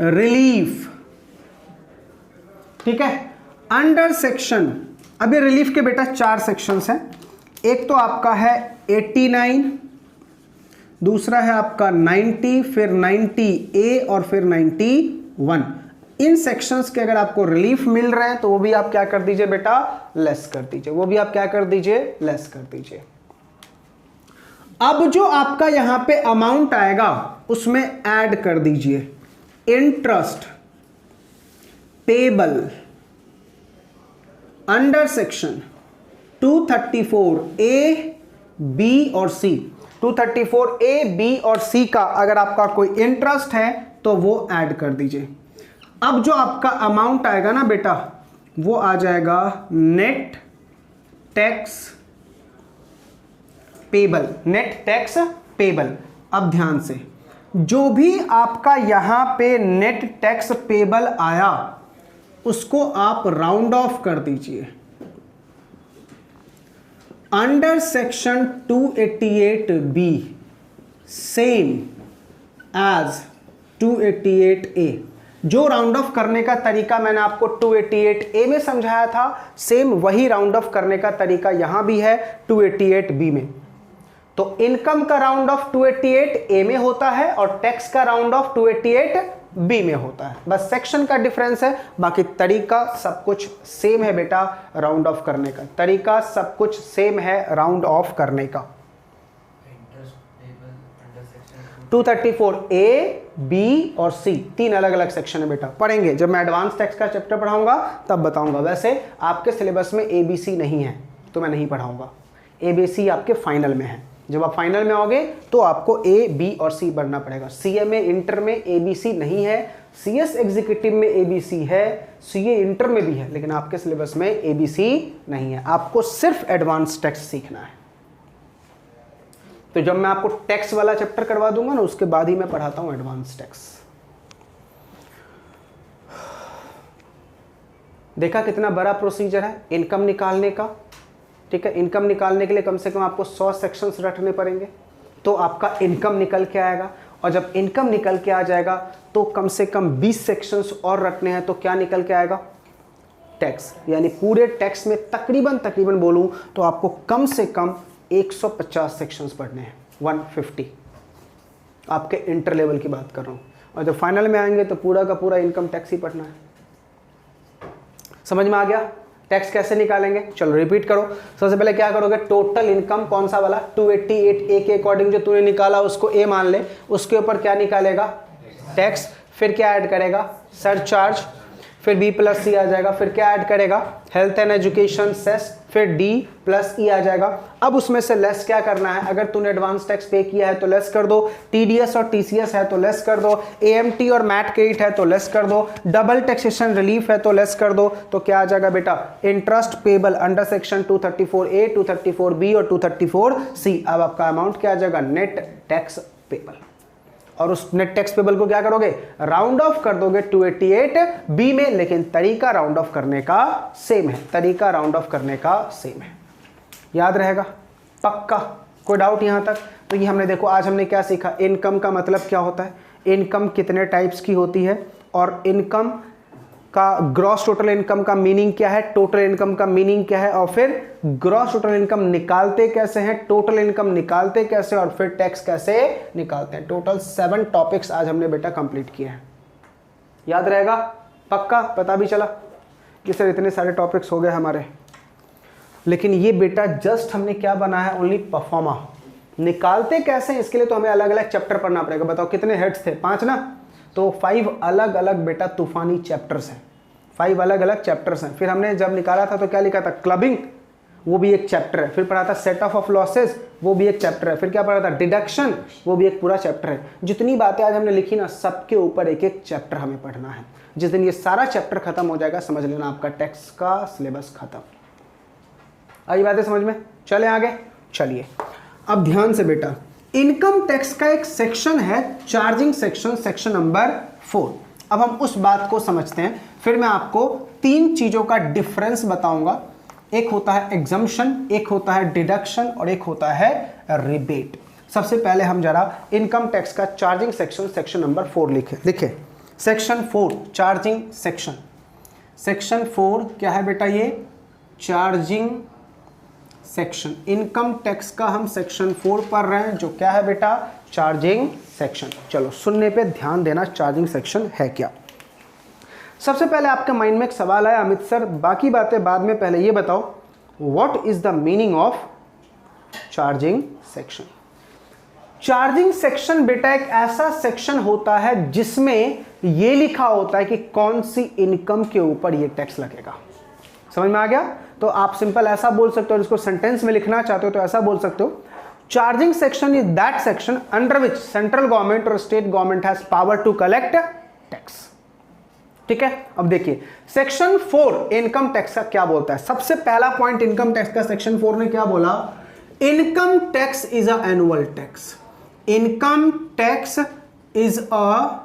रिलीफ, ठीक है, अंडर सेक्शन। अभी रिलीफ के बेटा 4 सेक्शंस हैं, एक तो आपका है 89, दूसरा है आपका 90, फिर 90A और फिर 91। इन सेक्शंस के अगर आपको रिलीफ मिल रहे हैं तो वो भी आप क्या कर दीजिए बेटा, लेस कर दीजिए, वो भी आप क्या कर दीजिए, लेस कर दीजिए। अब जो आपका यहां पे अमाउंट आएगा उसमें ऐड कर दीजिए interest payable under section 234A, B और C। 234A, B और C का अगर आपका कोई इंटरेस्ट है तो वो ऐड कर दीजिए। अब जो आपका अमाउंट आएगा ना बेटा वो आ जाएगा net tax payable, net tax payable. अब ध्यान से, जो भी आपका यहां पे नेट टैक्स पेबल आया उसको आप राउंड ऑफ कर दीजिए under section 288B same as 288A। जो राउंड ऑफ करने का तरीका मैंने आपको 288A में समझाया था, सेम वही राउंड ऑफ करने का तरीका यहां भी है 288B में। तो इनकम का राउंड ऑफ 288A में होता है और टैक्स का राउंड ऑफ 288B में होता है, बस सेक्शन का डिफरेंस है, बाकी तरीका सब कुछ सेम है बेटा। राउंड ऑफ करने का तरीका सब कुछ सेम है राउंड ऑफ करने का। 234A, B और C 3 अलग अलग सेक्शन है बेटा, पढ़ेंगे जब मैं एडवांस टैक्स का चैप्टर पढ़ाऊंगा तब बताऊंगा। वैसे आपके सिलेबस में ABC नहीं है तो मैं नहीं पढ़ाऊंगा, ABC आपके फाइनल में है। जब आप फाइनल में आओगे तो आपको A, B और C पढ़ना पड़ेगा। CMA इंटर में ABC नहीं है, CS एग्जीक्यूटिव में ABC है, CA इंटर में भी है, लेकिन आपके सिलेबस में ABC नहीं है। आपको सिर्फ एडवांस टैक्स सीखना है। तो जब मैं आपको टैक्स वाला चैप्टर करवा दूंगा ना उसके बाद ही मैं पढ़ाता हूं एडवांस टैक्स। देखा कितना बड़ा प्रोसीजर है इनकम निकालने का, ठीक है। इनकम निकालने के लिए कम से कम आपको 100 सेक्शंस रटने पड़ेंगे तो आपका इनकम निकल के आएगा, और जब इनकम निकल के आ जाएगा तो कम से कम 20 सेक्शंस और रटने हैं तो क्या निकल के आएगा, टैक्स। यानी पूरे टैक्स में तकरीबन बोलूं तो आपको कम से कम 150 सेक्शंस पढ़ने हैं, 150 आपके इंटर लेवल की बात कर रहा हूं। और जब फाइनल में आएंगे तो पूरा का पूरा इनकम टैक्स ही पढ़ना है। समझ में आ गया टैक्स कैसे निकालेंगे? चलो रिपीट करो। सबसे पहले क्या करोगे, टोटल इनकम कौन सा वाला 288A के अकॉर्डिंग जो तूने निकाला उसको A मान ले, उसके ऊपर क्या निकालेगा, टैक्स। फिर क्या ऐड करेगा, सरचार्ज। फिर B प्लस C आ जाएगा। फिर क्या ऐड करेगा, हेल्थ एंड एजुकेशन सेस। फिर D प्लस E आ जाएगा। अब उसमें से लेस क्या करना है, अगर तूने एडवांस टैक्स पे किया है तो लेस कर दो, TDS और TCS है तो लेस कर दो, AMT और मैट क्रेडिट है तो लेस कर दो, डबल टैक्सेशन रिलीफ है तो लेस कर दो। तो क्या आ जाएगा बेटा, interest payable under section 234A, 234B और 234C। अब आपका अमाउंट क्या आ जाएगा, नेट टैक्स पेबल। और उस नेट टैक्स पेबल को क्या करोगे, राउंड ऑफ कर दोगे 288B में, लेकिन तरीका राउंड ऑफ करने का सेम है, तरीका राउंड ऑफ करने का सेम है। याद रहेगा पक्का? कोई डाउट यहां तक? तो ये हमने देखो आज हमने क्या सीखा, इनकम का मतलब क्या होता है, इनकम कितने टाइप्स की होती है, और इनकम का ग्रॉस टोटल इनकम का मीनिंग क्या है, टोटल इनकम का मीनिंग क्या है, और फिर ग्रॉस टोटल इनकम निकालते कैसे हैं, टोटल इनकम निकालते कैसे, और फिर टैक्स कैसे निकालते हैं। टोटल 7 टॉपिक्स आज हमने बेटा कंप्लीट किए हैं। याद रहेगा पक्का? पता भी चला कि सर इतने सारे टॉपिक्स हो गए हमारे, लेकिन ये बेटा जस्ट हमने क्या बना है, ओनली परफॉर्मा। निकालते कैसे हैं इसके लिए तो हमें अलग अलग चैप्टर पढ़ना पड़ेगा। बताओ कितने हेड्स थे, 5 ना, तो 5 अलग अलग बेटा तूफानी चैप्टर्स हैं, 5 अलग अलग चैप्टर्स हैं। फिर हमने जब निकाला था तो क्या लिखा था, क्लबिंग, वो भी एक चैप्टर है। फिर पढ़ा था सेट ऑफ लॉसेस, वो भी एक चैप्टर है। फिर क्या पढ़ा था, डिडक्शन, वो भी एक पूरा चैप्टर है। जितनी बातें आज हमने लिखी ना, सबके ऊपर एक एक चैप्टर हमें पढ़ना है। जिस दिन ये सारा चैप्टर खत्म हो जाएगा समझ लेना आपका टैक्स का सिलेबस खत्म। आई बातें समझ में? चले आगे, चलिए अब ध्यान से बेटा, इनकम टैक्स का एक सेक्शन है चार्जिंग सेक्शन, सेक्शन नंबर 4। अब हम उस बात को समझते हैं, फिर मैं आपको तीन चीजों का डिफरेंस बताऊंगा। एक होता है एग्जम्पशन, एक होता है डिडक्शन और एक होता है रिबेट। सबसे पहले हम जरा इनकम टैक्स का चार्जिंग सेक्शन, सेक्शन नंबर 4 लिखे। Section 4 charging section. सेक्शन 4 क्या है बेटा? ये चार्जिंग सेक्शन। इनकम टैक्स का हम सेक्शन 4 पढ़ रहे हैं, जो क्या है बेटा? Charging section. चलो सुनने पे ध्यान देना, चार्जिंग सेक्शन है क्या। सबसे पहले आपके माइंड में एक सवाल आया, अमित सर बाकी बातें बाद में, पहले ये बताओ what is the meaning of charging section. Charging section बेटा एक ऐसा सेक्शन होता है जिसमें यह लिखा होता है कि कौन सी इनकम के ऊपर यह टैक्स लगेगा। समझ में आ गया? तो आप सिंपल ऐसा बोल सकते हो, इसको सेंटेंस में लिखना चाहते हो तो ऐसा बोल सकते हो, charging section is that section under which central government और state government has power to collect tax. ठीक है, अब देखिए सेक्शन 4 इनकम टैक्स का क्या बोलता है। सबसे पहला पॉइंट इनकम टैक्स का सेक्शन 4 ने क्या बोला? Income tax is a annual tax. Income tax is a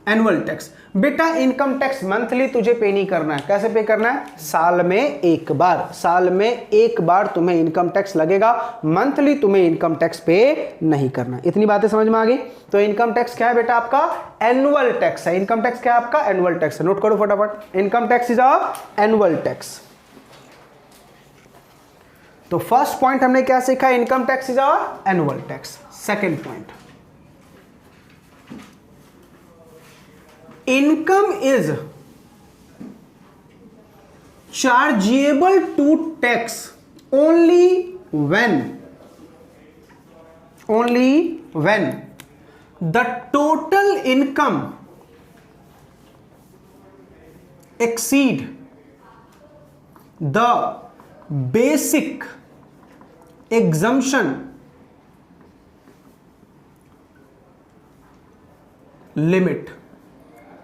annual tax. बेटा इनकम टैक्स मंथली तुझे पे नहीं करना है। कैसे पे करना है? साल में एक बार। साल में एक बार तुम्हें इनकम टैक्स लगेगा, मंथली तुम्हें इनकम टैक्स पे नहीं करना। इतनी बातें समझ में आ गई? तो इनकम टैक्स क्या है बेटा? आपका एनुअल टैक्स है। इनकम टैक्स क्या है आपका? एनुअल टैक्स है। नोट करो फटाफट, income tax is a annual tax. तो फर्स्ट पॉइंट हमने क्या सीखा? Income tax is a annual tax. Second point, income is chargeable to tax only when the total income exceed the basic exemption limit।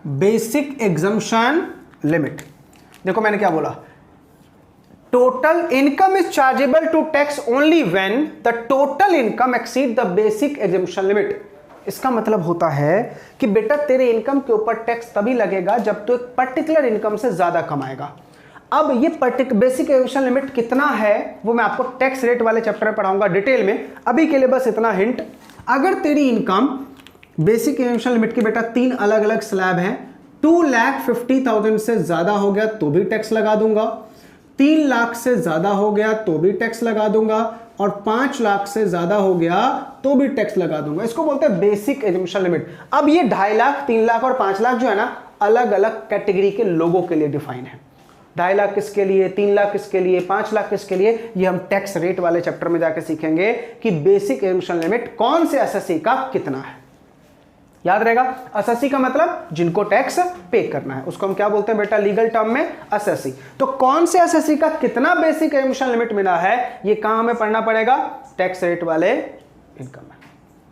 Basic exemption limit. देखो मैंने क्या बोला, total income is chargeable to tax only when the total income exceed the basic exemption limit. इसका मतलब होता है कि बेटा तेरे इनकम के ऊपर टैक्स तभी लगेगा जब तो एक पर्टिकुलर इनकम से ज्यादा कमाएगा। अब ये बेसिक एग्जम्पशन लिमिट कितना है वो मैं आपको टैक्स रेट वाले चैप्टर में पढ़ाऊंगा डिटेल में। अभी के लिए बस इतना हिंट, अगर तेरी इनकम बेसिक एग्जम्पशन लिमिट की बेटा 3 अलग अलग स्लैब हैं, 2,50,000 से ज्यादा हो गया तो भी टैक्स लगा दूंगा, 3 लाख से ज्यादा हो गया तो भी टैक्स लगा दूंगा, और 5 लाख से ज्यादा हो गया तो भी टैक्स लगा दूंगा। इसको बोलते हैं बेसिक एग्जम्पशन लिमिट। अब ये 2.5 लाख, 3 लाख और 5 लाख जो है ना, अलग अलग कैटेगरी के लोगों के लिए डिफाइन है। 2.5 लाख किसके लिए, 3 लाख किसके लिए, 5 लाख किसके लिए, ये हम टैक्स रेट वाले चैप्टर में जाकर सीखेंगे कि बेसिक एग्जम्पशन लिमिट कौन से एसएससी का कितना है। याद रहेगा, एसएससी का मतलब जिनको टैक्स पे करना है, उसको हम क्या बोलते हैं बेटा लीगल टर्म में? एसएससी। तो कौन से एसएससी का कितना बेसिक एग्जम्पशन लिमिट मिला है, ये कहां हमें पढ़ना पड़ेगा? टैक्स रेट वाले इनकम में।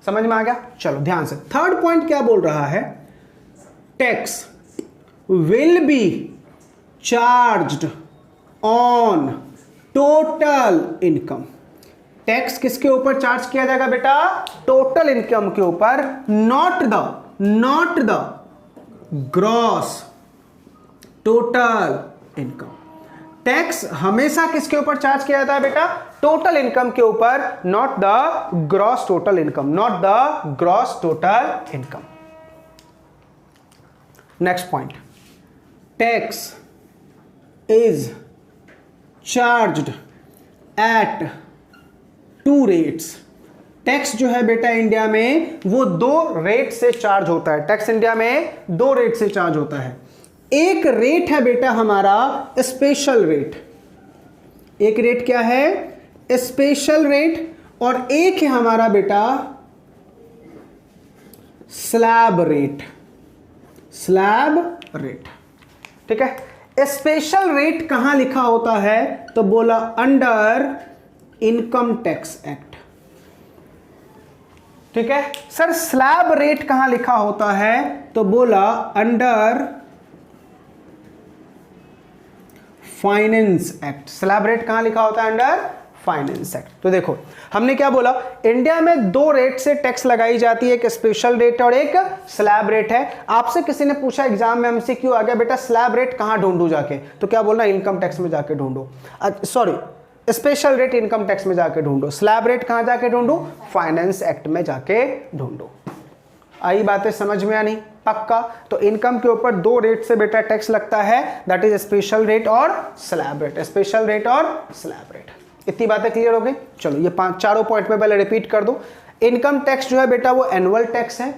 समझ में आ गया? चलो ध्यान से, थर्ड पॉइंट क्या बोल रहा है? Tax will B charged on total income. Tax किसके ऊपर चार्ज किया जाएगा बेटा? टोटल इनकम के ऊपर, not the gross total income. Tax हमेशा किसके ऊपर चार्ज किया जाता है बेटा? टोटल इनकम के ऊपर, not the gross total income, not the gross total income. Next point, tax is charged at 2 rates. Tax जो है बेटा इंडिया में वो 2 रेट से चार्ज होता है। टैक्स इंडिया में 2 रेट से चार्ज होता है। एक रेट है बेटा हमारा स्पेशल रेट। एक रेट क्या है? Special rate. और एक है हमारा बेटा स्लैब रेट। स्लैब रेट, ठीक है। स्पेशल रेट कहां लिखा होता है? तो बोला अंडर इनकम टैक्स एक्ट, ठीक है। सर स्लैब रेट कहां लिखा होता है? तो बोला under finance act. Slab rate कहां लिखा होता है? Under finance act. तो देखो हमने क्या बोला, इंडिया में दो रेट से टैक्स लगाई जाती है, एक स्पेशल रेट और एक स्लैब रेट है। आपसे किसी ने पूछा एग्जाम में एमसीक्यू आ गया, बेटा स्लैब रेट कहां ढूंढूं जाके, तो क्या बोलना, इनकम टैक्स में जाके ढूंढो, sorry special rate income tax में जाके ढूंढो, स्लैब रेट कहां जाके ढूंढो, फाइनेंस एक्ट में जाके ढूंढो। आई बातें समझ में आनी पक्का। तो इनकम के ऊपर दो रेट से बेटा टैक्स लगता है, दैट इज स्पेशल रेट और स्लैब रेट, स्पेशल रेट और स्लैब रेट। इतनी बातें क्लियर हो गई। चलो ये चारों पॉइंट में पहले रिपीट कर दो। इनकम टैक्स जो है बेटा वो एनुअल टैक्स है।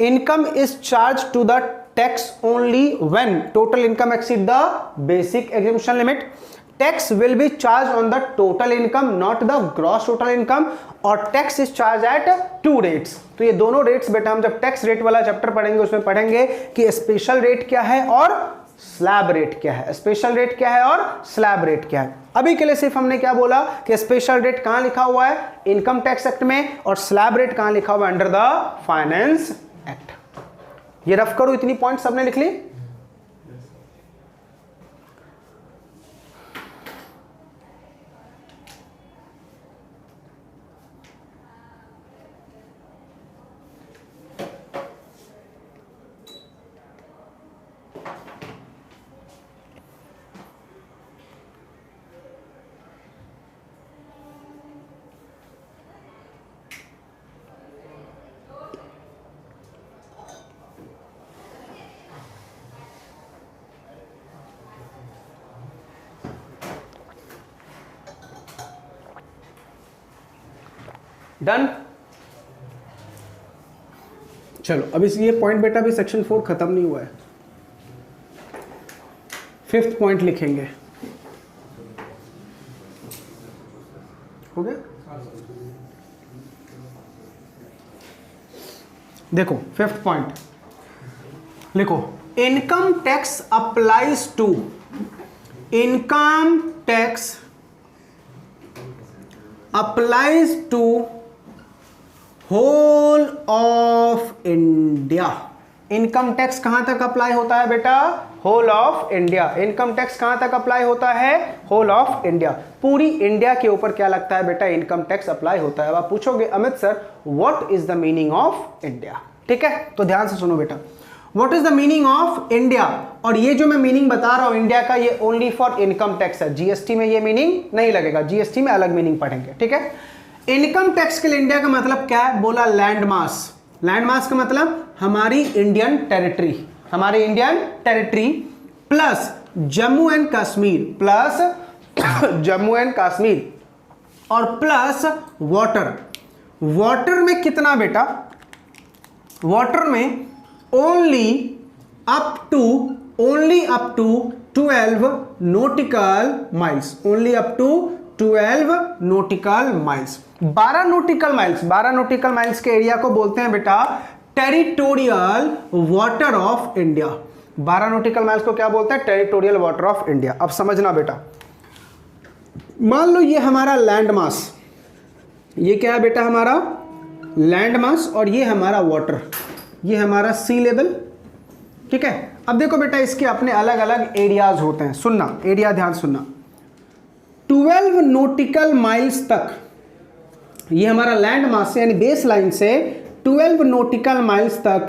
Income is charge to the tax only when total income exceed the basic exemption limit. Tax will be charge on the total income not the gross total income, और tax is charge at two rates. तो ये दोनों rates बेटा हम जब tax rate वाला chapter पढ़ेंगे उसमें पढ़ेंगे कि स्पेशल रेट क्या है और स्लैब रेट क्या है, स्पेशल रेट क्या है और स्लैब रेट क्या है। अभी के लिए सिर्फ हमने क्या बोला कि स्पेशल रेट कहां लिखा हुआ है, इनकम टैक्स एक्ट में, और स्लैब रेट कहां लिखा हुआ है, अंडर द फाइनेंस एक्ट। ये रफ करो, इतनी पॉइंट सबने लिख ली। डन। चलो अब इस ये पॉइंट बेटा भी सेक्शन 4 खत्म नहीं हुआ है, 5th पॉइंट लिखेंगे, हो गया। देखो 5th पॉइंट लिखो, income tax applies to, income tax applies to whole of India. Income tax कहां तक अप्लाई होता है बेटा, whole of India. Income tax कहां तक अप्लाई होता है, होल ऑफ इंडिया। पूरी इंडिया के ऊपर क्या लगता है बेटा, इनकम टैक्स अप्लाई होता है। अब आप पूछोगे Amit sir what is the meaning of India, ठीक है, तो ध्यान से सुनो बेटा, what is the meaning of India. और ये जो मैं मीनिंग बता रहा हूं इंडिया का, ये ओनली फॉर इनकम टैक्स है, जीएसटी में ये मीनिंग नहीं लगेगा, जीएसटी में अलग मीनिंग पढ़ेंगे, ठीक है। इनकम टैक्स के लिए इंडिया का मतलब क्या है, बोला लैंड मास। लैंड मास का मतलब हमारी इंडियन टेरिटरी, हमारी Indian territory plus Jammu and Kashmir, plus Jammu and Kashmir, और प्लस वाटर। वाटर में कितना बेटा, वाटर में only up to 12 nautical miles, only up to 12 nautical miles. 12 nautical miles के एरिया को बोलते हैं बेटा territorial water of India. 12 nautical miles को क्या बोलते हैं, टेरिटोरियल वाटर ऑफ इंडिया। अब समझना बेटा, मान लो ये हमारा लैंड मास, ये क्या है बेटा हमारा लैंड मास, और ये हमारा वाटर, ये हमारा सी लेवल, ठीक है। अब देखो बेटा इसके अपने अलग अलग एरियाज होते हैं, सुनना एरिया, ध्यान सुनना। 12 नॉटिकल माइल्स तक, ये हमारा लैंड मास यानी बेस लाइन से 12 नॉटिकल माइल्स तक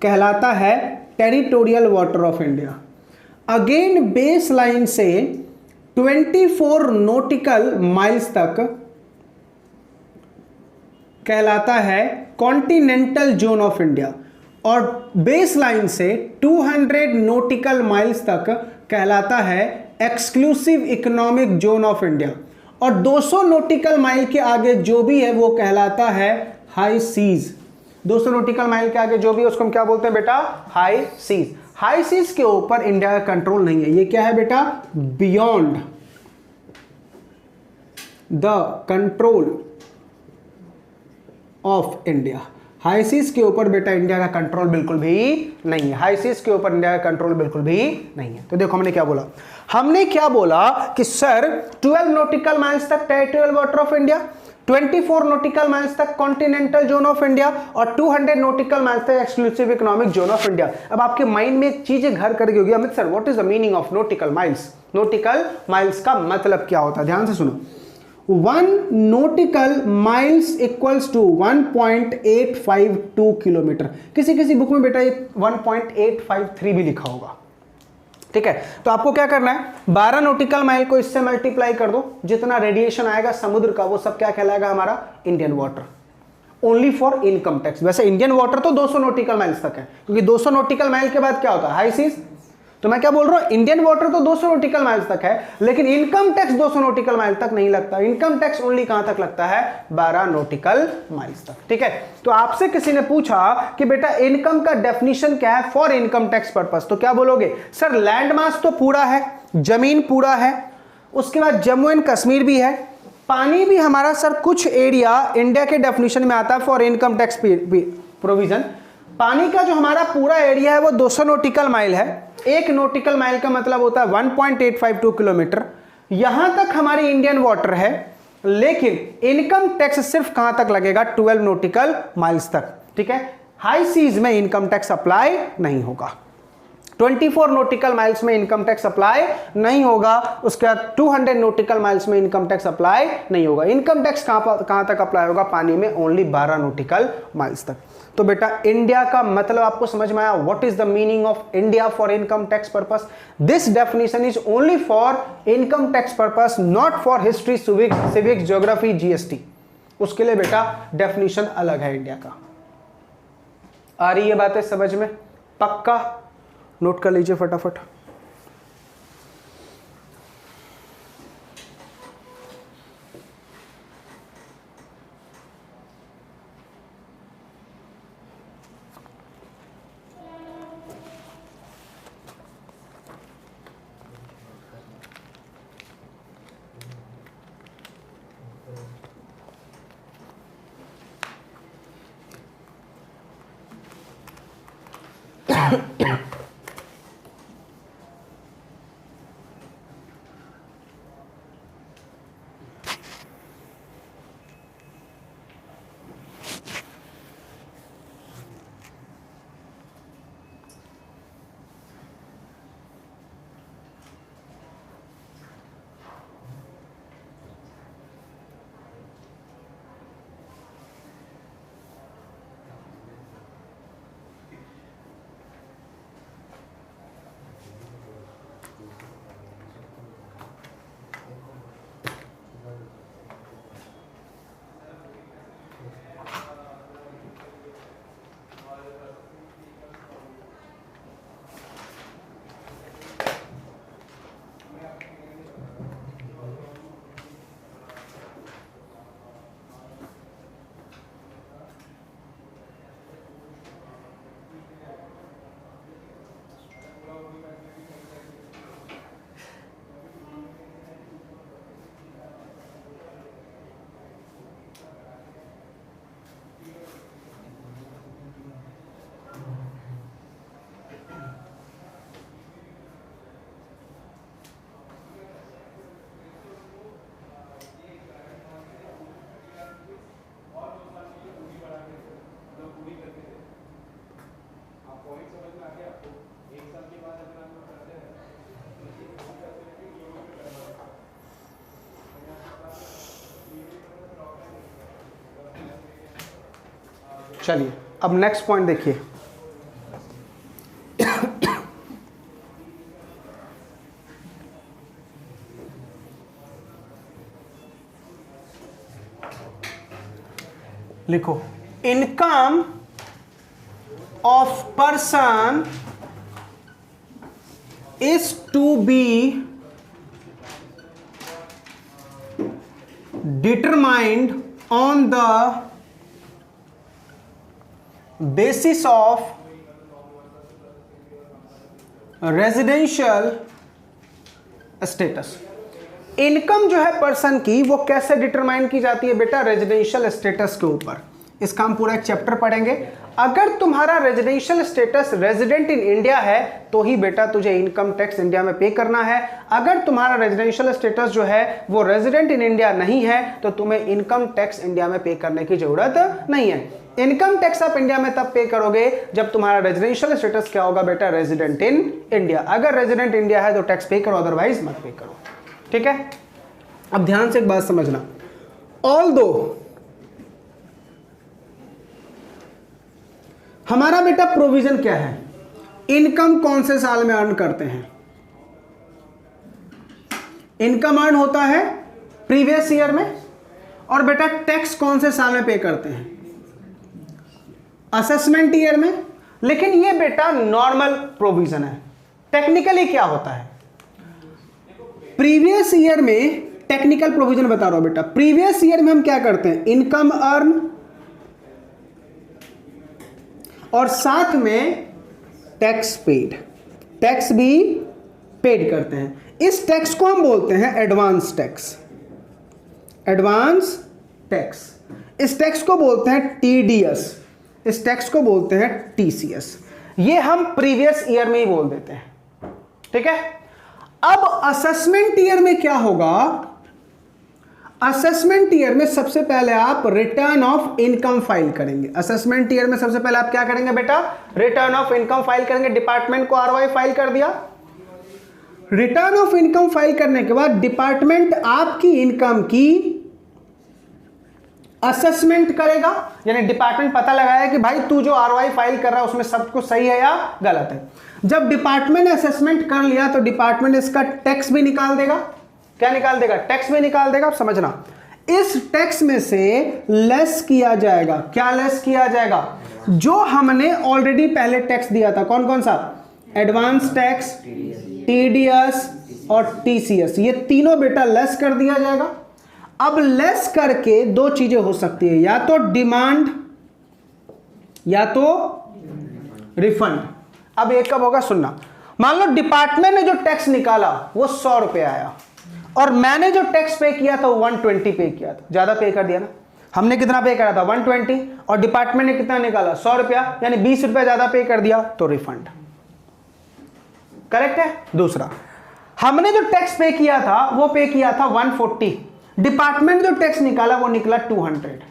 कहलाता है territorial water of India. Again base line से 24 नॉटिकल माइल्स तक कहलाता है कॉन्टिनेंटल जोन ऑफ इंडिया, और बेस लाइन से 200 नॉटिकल माइल्स तक कहलाता है exclusive economic zone of India, और 200 नॉटिकल माइल के आगे जो भी है वो कहलाता है हाई सीज। 200 नॉटिकल माइल के आगे जो भी है उसको हम क्या बोलते हैं बेटा, हाई सीज। हाई सीज के ऊपर इंडिया का कंट्रोल नहीं है, ये क्या है बेटा, beyond the control of India. High seas के ऊपर बेटा इंडिया का कंट्रोल बिल्कुल भी नहीं है, हाई सीज के ऊपर इंडिया का कंट्रोल बिल्कुल भी नहीं है। तो देखो हमने क्या बोला, हमने क्या बोला कि सर 12 नॉटिकल माइल्स तक territorial water of India, 24 nautical miles तक कॉन्टिनेंटल जोन ऑफ इंडिया, और 200 नॉटिकल माइल्स तक exclusive economic zone of India. अब आपके माइंड में एक चीज घर करके होगी, Amit sir what is the meaning of nautical miles, nautical miles का मतलब क्या होता है, ध्यान से सुनो। 1 nautical miles equals to 1.852 kilometre. किसी किसी बुक में बेटा ये 1.853 भी लिखा होगा, ठीक है। तो आपको क्या करना है, 12 नॉटिकल माइल को इससे मल्टीप्लाई कर दो, जितना रेडिएशन आएगा समुद्र का वो सब क्या कहलाएगा हमारा Indian water, only for income tax. वैसे इंडियन वाटर तो 200 नॉटिकल माइल्स तक है, क्योंकि 200 नॉटिकल माइल के बाद क्या होता है, हाई सीज। तो मैं क्या बोल रहा हूं, इंडियन वाटर तो 200 नॉटिकल माइल्स तक है, लेकिन इनकम टैक्स 200 नॉटिकल माइल तक नहीं लगता। इनकम टैक्स ओनली कहां तक लगता है, 12 नॉटिकल माइल्स तक, ठीक है। तो आपसे किसी ने पूछा कि बेटा इनकम का डेफिनेशन क्या है फॉर इनकम टैक्स पर्पस, तो क्या बोलोगे, सर लैंड मास तो पूरा है, जमीन पूरा है, उसके बाद जम्मू एंड कश्मीर भी है, पानी भी हमारा सर कुछ एरिया इंडिया के डेफिनेशन में आता है फॉर इनकम टैक्स प्रोविजन। पानी का जो हमारा पूरा एरिया है वो 200 नॉटिकल माइल है। एक नॉटिकल माइल का मतलब होता है 1.852 किलोमीटर। यहां तक हमारी इंडियन वाटर है, लेकिन इनकम टैक्स सिर्फ कहां तक लगेगा, 12 नॉटिकल माइल्स तक, ठीक है। हाई सीज में इनकम टैक्स अप्लाई नहीं होगा, 24 नॉटिकल माइल्स में इनकम टैक्स अप्लाई नहीं होगा, उसके बाद 200 नॉटिकल माइल्स में इनकम टैक्स अप्लाई नहीं होगा। इनकम टैक्स कहां तक अप्लाई होगा, पानी में, ओनली 12 नॉटिकल माइल्स तक। तो बेटा इंडिया का मतलब आपको समझ में आया, what is the meaning of India for income tax purpose. This definition is only for income tax purpose, not for history, civics, geography, GST. उसके लिए बेटा डेफिनेशन अलग है इंडिया का। आ रही है बातें समझ में, पक्का नोट कर लीजिए फटाफट। चलिए अब नेक्स्ट पॉइंट देखिए। लिखो, income of person is to be determined on the basis of residential status. Income जो है पर्सन की वो कैसे डिटरमाइन की जाती है बेटा, रेजिडेंशियल स्टेटस के ऊपर। इसका हम पूरा एक चैप्टर पढ़ेंगे। अगर तुम्हारा residential status resident in India है तो ही बेटा तुझे इनकम टैक्स इंडिया में पे करना है। अगर तुम्हारा रेजिडेंशियल स्टेटस जो है वो रेजिडेंट इन इंडिया नहीं है तो तुम्हें इनकम टैक्स इंडिया में पे करने की जरूरत नहीं है। इनकम टैक्स आप इंडिया में तब पे करोगे जब तुम्हारा रेजिडेंशियल स्टेटस क्या होगा बेटा, रेजिडेंट इन इंडिया। अगर रेजिडेंट इंडिया है तो टैक्स पे करो, अदरवाइज मत पे करो, ठीक है। अब ध्यान से एक बात समझना, ऑल्दो हमारा बेटा प्रोविजन क्या है, इनकम कौन से साल में अर्न करते हैं, इनकम अर्न होता है प्रीवियस ईयर में, और बेटा टैक्स कौन से साल में पे करते हैं, असेसमेंट ईयर में। लेकिन ये बेटा नॉर्मल प्रोविजन है। टेक्निकली क्या होता है, प्रीवियस ईयर में, टेक्निकल प्रोविजन बता रहा हूं बेटा, प्रीवियस ईयर में हम क्या करते हैं, इनकम अर्न और साथ में टैक्स पेड, टैक्स भी पेड करते हैं। इस टैक्स को हम बोलते हैं एडवांस टैक्स, एडवांस टैक्स। इस टैक्स को बोलते हैं टीडीएस, इस टैक्स को बोलते हैं टीसीएस। ये हम प्रीवियस ईयर में ही बोल देते हैं, ठीक है। अब असेसमेंट ईयर में क्या होगा, असेसमेंट ईयर में सबसे पहले आप रिटर्न ऑफ इनकम फाइल करेंगे। असेसमेंट ईयर में सबसे पहले आप क्या करेंगे बेटा, रिटर्न ऑफ इनकम फाइल करेंगे। डिपार्टमेंट को आरओआई फाइल कर दिया, रिटर्न ऑफ इनकम फाइल करने के बाद डिपार्टमेंट आपकी इनकम की असेसमेंट करेगा, यानी डिपार्टमेंट पता लगाया कि भाई तू जो आरओआई फाइल कर रहा है उसमें सब कुछ सही है या गलत है। जब डिपार्टमेंट ने असेसमेंट कर लिया तो डिपार्टमेंट इसका टैक्स भी निकाल देगा। क्या निकाल देगा, टैक्स भी निकाल देगा। आप समझना, इस टैक्स में से लेस किया जाएगा, क्या लेस किया जाएगा, जो हमने ऑलरेडी पहले टैक्स दिया था। कौन कौन सा, एडवांस टैक्स, टीडीएस और टीसीएस, ये तीनों बेटा लेस कर दिया जाएगा। अब लेस करके दो चीजें हो सकती है, या तो डिमांड या तो रिफंड। अब एक कब होगा सुनना, मान लो डिपार्टमेंट ने जो टैक्स निकाला वो 100 रुपए आया और मैंने जो टैक्स पे किया था 120 पे किया था, ज्यादा पे कर दिया ना। हमने कितना पे करा था 120 और डिपार्टमेंट ने कितना निकाला 100 रुपया, यानी 20 रुपया ज्यादा पे कर दिया तो रिफंड, करेक्ट है। दूसरा, हमने जो टैक्स पे किया था वो पे किया था 140, डिपार्टमेंट जो टैक्स निकाला वो निकला 200,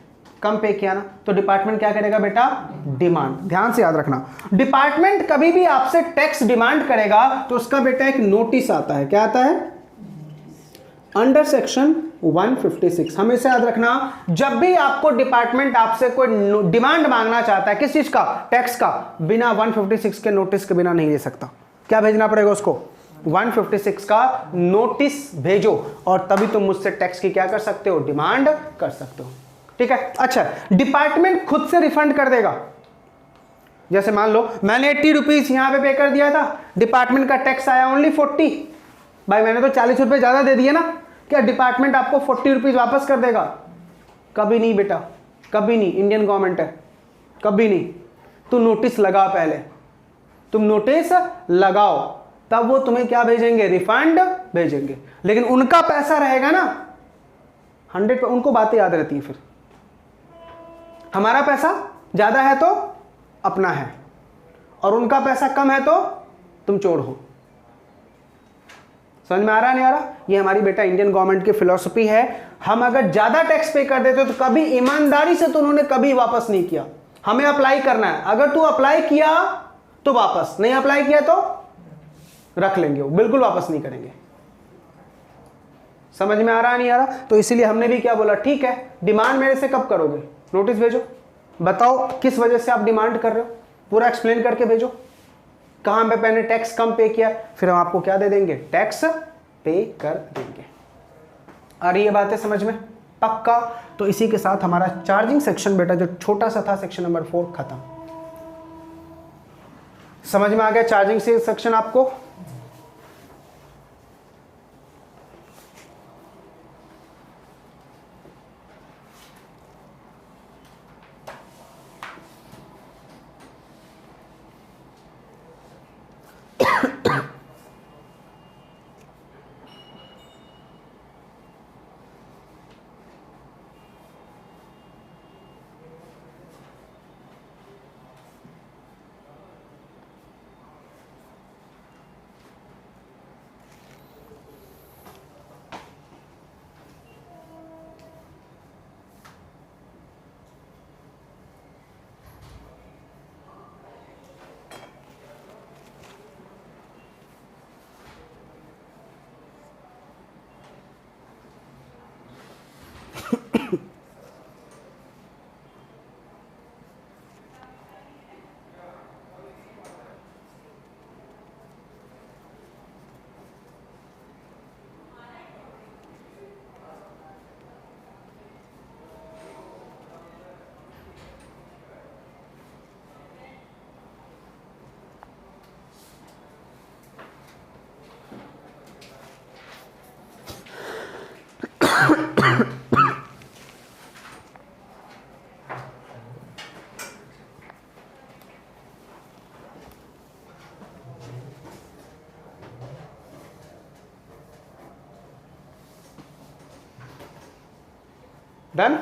कम पे किया ना, तो डिपार्टमेंट क्या करेगा बेटा, डिमांड। ध्यान से याद रखना, डिपार्टमेंट कभी भी आपसे टैक्स डिमांड करेगा तो उसका बेटा एक नोटिस आता है। क्या आता है, अंडर सेक्शन 156। हमेशा याद रखना, जब भी आपको डिपार्टमेंट आपसे कोई डिमांड मांगना चाहता है, किस चीज का, टैक्स का, बिना 156 के नोटिस के बिना नहीं दे सकता। क्या भेजना पड़ेगा उसको, 156 का नोटिस भेजो, और तभी तुम मुझसे टैक्स की क्या कर सकते हो, डिमांड कर सकते हो, ठीक है। अच्छा, डिपार्टमेंट खुद से रिफंड कर देगा। जैसे मान लो मैंने 80 रुपीज यहां पे कर दिया था, डिपार्टमेंट का टैक्स आया ओनली 40, भाई मैंने तो 40 रुपए ज्यादा दे दिए ना, क्या डिपार्टमेंट आपको 40 रुपीज वापस कर देगा, कभी नहीं बेटा, कभी नहीं। इंडियन गवर्नमेंट है, कभी नहीं। तू नोटिस लगा, पहले तुम नोटिस लगाओ, तब वो तुम्हें क्या भेजेंगे, रिफंड भेजेंगे। लेकिन उनका पैसा रहेगा ना 100 पे, उनको बातें याद रहती है। फिर हमारा पैसा ज्यादा है तो अपना है, और उनका पैसा कम है तो तुम चोर हो। समझ में आ रहा नहीं आ रहा, ये हमारी बेटा इंडियन गवर्नमेंट की फिलॉसफी है। हम अगर ज्यादा टैक्स पे कर देते तो कभी ईमानदारी से तो उन्होंने कभी वापस नहीं किया, हमें अप्लाई करना है। अगर तू अप्लाई किया तो वापस, नहीं अप्लाई किया तो रख लेंगे, वो बिल्कुल वापस नहीं करेंगे। समझ में आ रहा नहीं आ रहा, तो इसीलिए हमने भी क्या बोला, ठीक है डिमांड मेरे से कब करोगे, नोटिस भेजो, बताओ किस वजह से आप डिमांड कर रहे हो, पूरा एक्सप्लेन करके भेजो, कहां पे मैंने टैक्स कम पे किया, फिर हम आपको क्या दे देंगे, टैक्स पे कर देंगे। आ रही है बातें समझ में, पक्का। तो इसी के साथ हमारा चार्जिंग सेक्शन बेटा जो छोटा सा था, सेक्शन नंबर 4 खत्म। समझ में आ गया चार्जिंग से सेक्शन आपको। डन।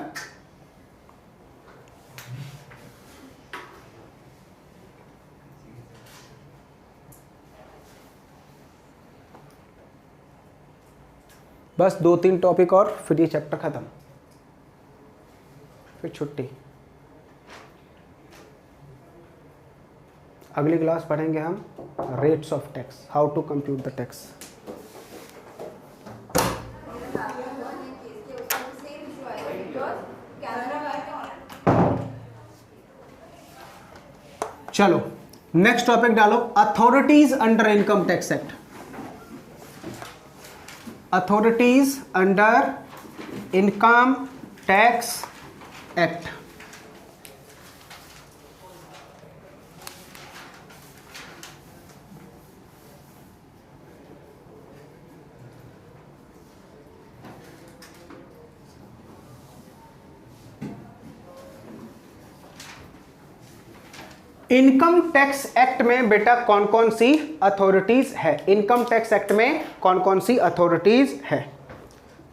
बस 2-3 टॉपिक और फिर ये चैप्टर खत्म, फिर छुट्टी। अगली क्लास पढ़ेंगे हम rates of tax, how to compute the tax. चलो नेक्स्ट टॉपिक डालो, authorities under income tax act. Authorities under income tax act. Income tax act में बेटा कौन कौन सी अथॉरिटीज है? इनकम टैक्स एक्ट में कौन कौन सी अथॉरिटीज है?